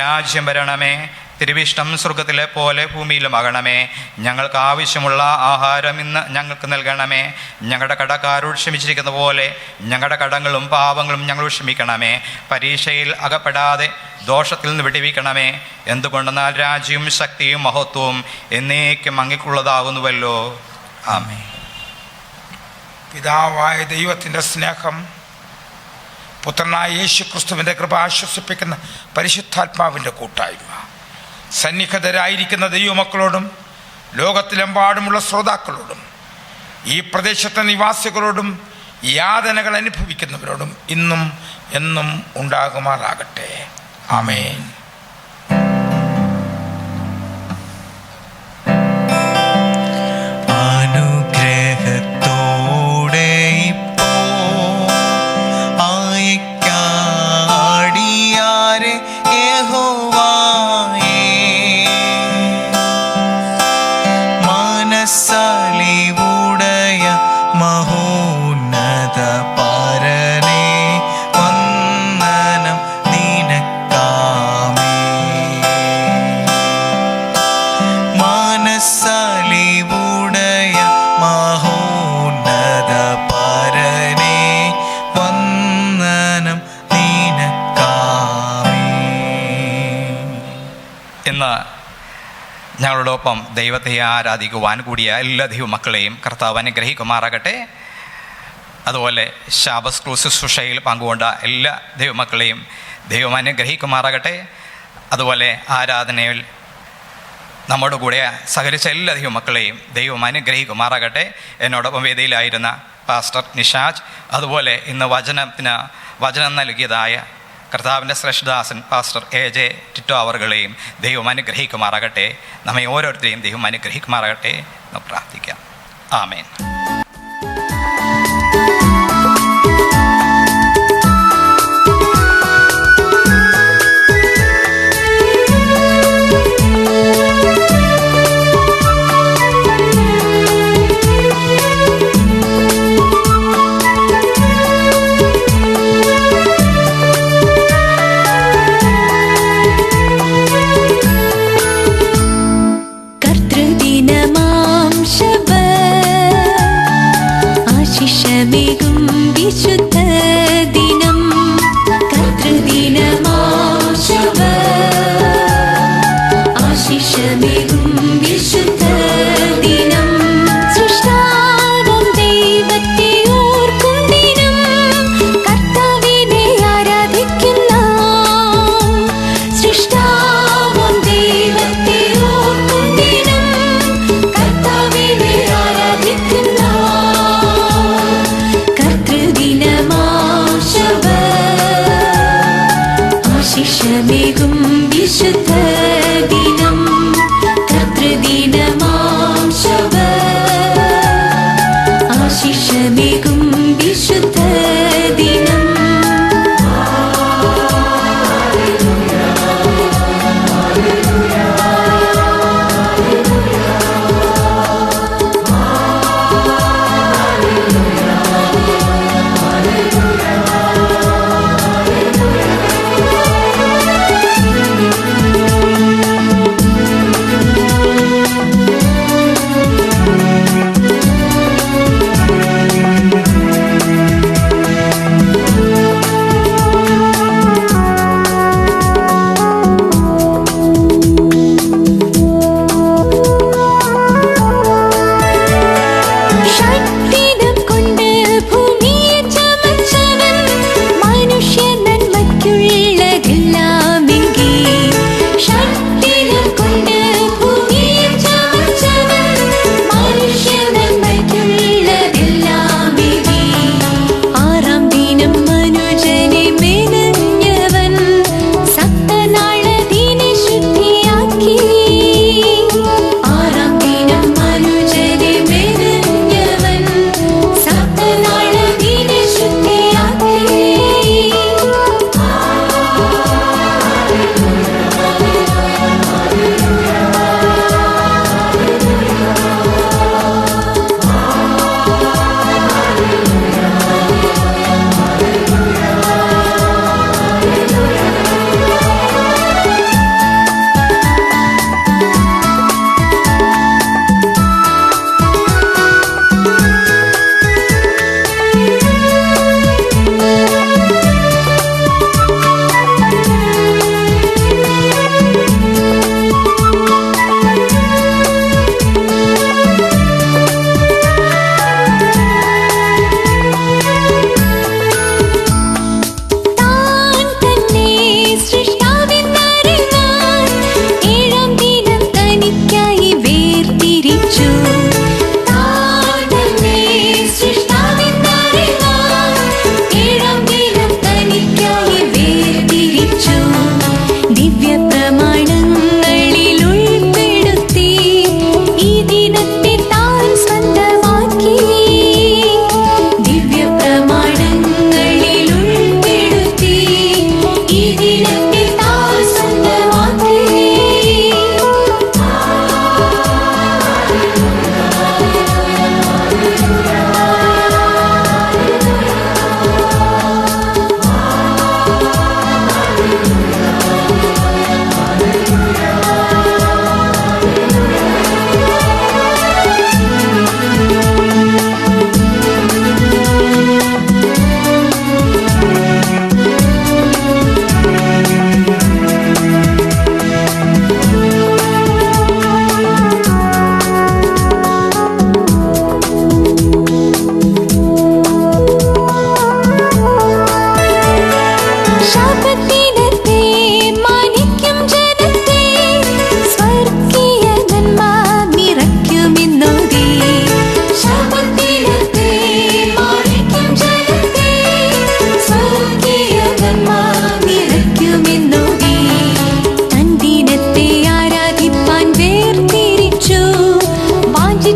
Speaker 5: രാജ്യം വരണമേ. തിരുവിഷ്ടം സ്വർഗത്തിലെ പോലെ ഭൂമിയിലുമാകണമേ. ഞങ്ങൾക്ക് ആവശ്യമുള്ള ആഹാരം ഇന്ന് ഞങ്ങൾക്ക് നൽകണമേ. ഞങ്ങളുടെ കടക്കാരോട് ക്ഷമിച്ചിരിക്കുന്ന പോലെ ഞങ്ങളുടെ കടങ്ങളും പാപങ്ങളും ഞങ്ങൾ ക്ഷമിക്കണമേ. പരീക്ഷയിൽ അകപ്പെടാതെ ദോഷത്തിൽ നിന്ന് വിടുവിക്കണമേ. എന്തുകൊണ്ടെന്നാൽ രാജ്യവും ശക്തിയും മഹത്വവും എന്നേക്കും അങ്ങേക്കുള്ളതാകുന്നുവല്ലോ. ആമേൻ.
Speaker 3: പിതാവായ ദൈവത്തിൻ്റെ സ്നേഹം, പുത്രനായ യേശു ക്രിസ്തുവിൻ്റെ കൃപ, ആശ്വസിപ്പിക്കുന്ന പരിശുദ്ധാത്മാവിൻ്റെ കൂട്ടായ്മ സന്നിഹിതരായിരിക്കുന്ന ദൈവമക്കളോടും ലോകത്തിലെമ്പാടുമുള്ള ശ്രോതാക്കളോടും ഈ പ്രദേശത്തെ നിവാസികളോടും യാതനകൾ അനുഭവിക്കുന്നവരോടും ഇന്നും എന്നും ഉണ്ടാകുമാറാകട്ടെ. ആമേൻ.
Speaker 2: അനുഗ്രഹത്തോടെ ഇപ്പോ ആയിക്കാടിയാരെ യഹോവായേ, മനസ്സലിവുടയ മഹോന്നത പരനേ, വന്ദനം നിനക്കാമേ. മനസ്സലിവുടയ മഹോന്നത പരനേ, വന്ദനം നിനക്കാമേ.
Speaker 5: ഇന്ന് ഞങ്ങളോടൊപ്പം ദൈവത്തെ ആരാധിക്കുവാൻ കൂടിയ എല്ലാ ദൈവമക്കളെയും കർത്താവ് അനുഗ്രഹിക്കുമാറാകട്ടെ. അതുപോലെ ശാബത്ത് ക്രൂസ് ശുശ്രൂഷയിൽ പങ്കുകൊണ്ട എല്ലാ ദൈവമക്കളെയും ദൈവം അനുഗ്രഹിക്കുമാറാകട്ടെ. അതുപോലെ ആരാധനയിൽ നമ്മുടെ കൂടെ സഹകരിച്ച എല്ലാ ദൈവമക്കളെയും ദൈവം അനുഗ്രഹിക്കുമാറാകട്ടെ. എന്നോടൊപ്പം വേദിയിലായിരുന്ന പാസ്റ്റർ നിഷാജ്, അതുപോലെ ഇന്ന് വചനം നൽകിയതായ കർത്താവിൻ്റെ ശ്രേഷ്ഠദാസൻ പാസ്റ്റർ AJ ടിറ്റോ അവറുകളെയും ദൈവം അനുഗ്രഹിക്കുമാറാകട്ടെ. നമ്മെ ഓരോരുത്തരെയും ദൈവം അനുഗ്രഹിക്കുമാറാകട്ടെ എന്ന് പ്രാർത്ഥിക്കാം. ആമേൻ.
Speaker 1: കർത്തൃദിനമാം ശബത്ത് ആശിഷ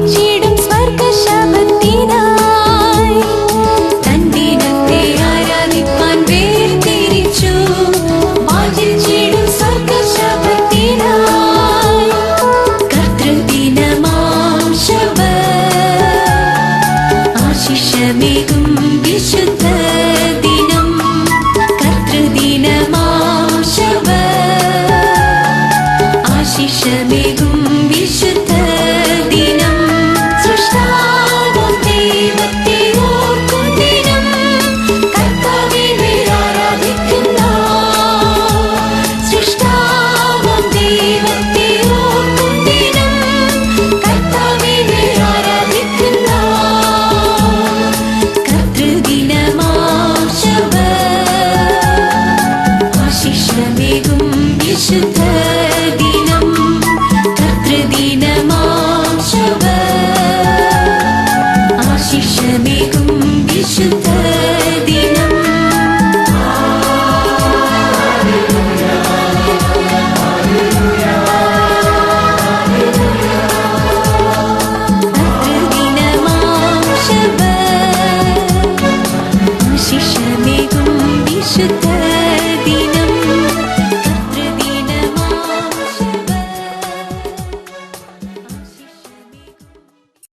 Speaker 1: ക്ഷമിച്ചിടും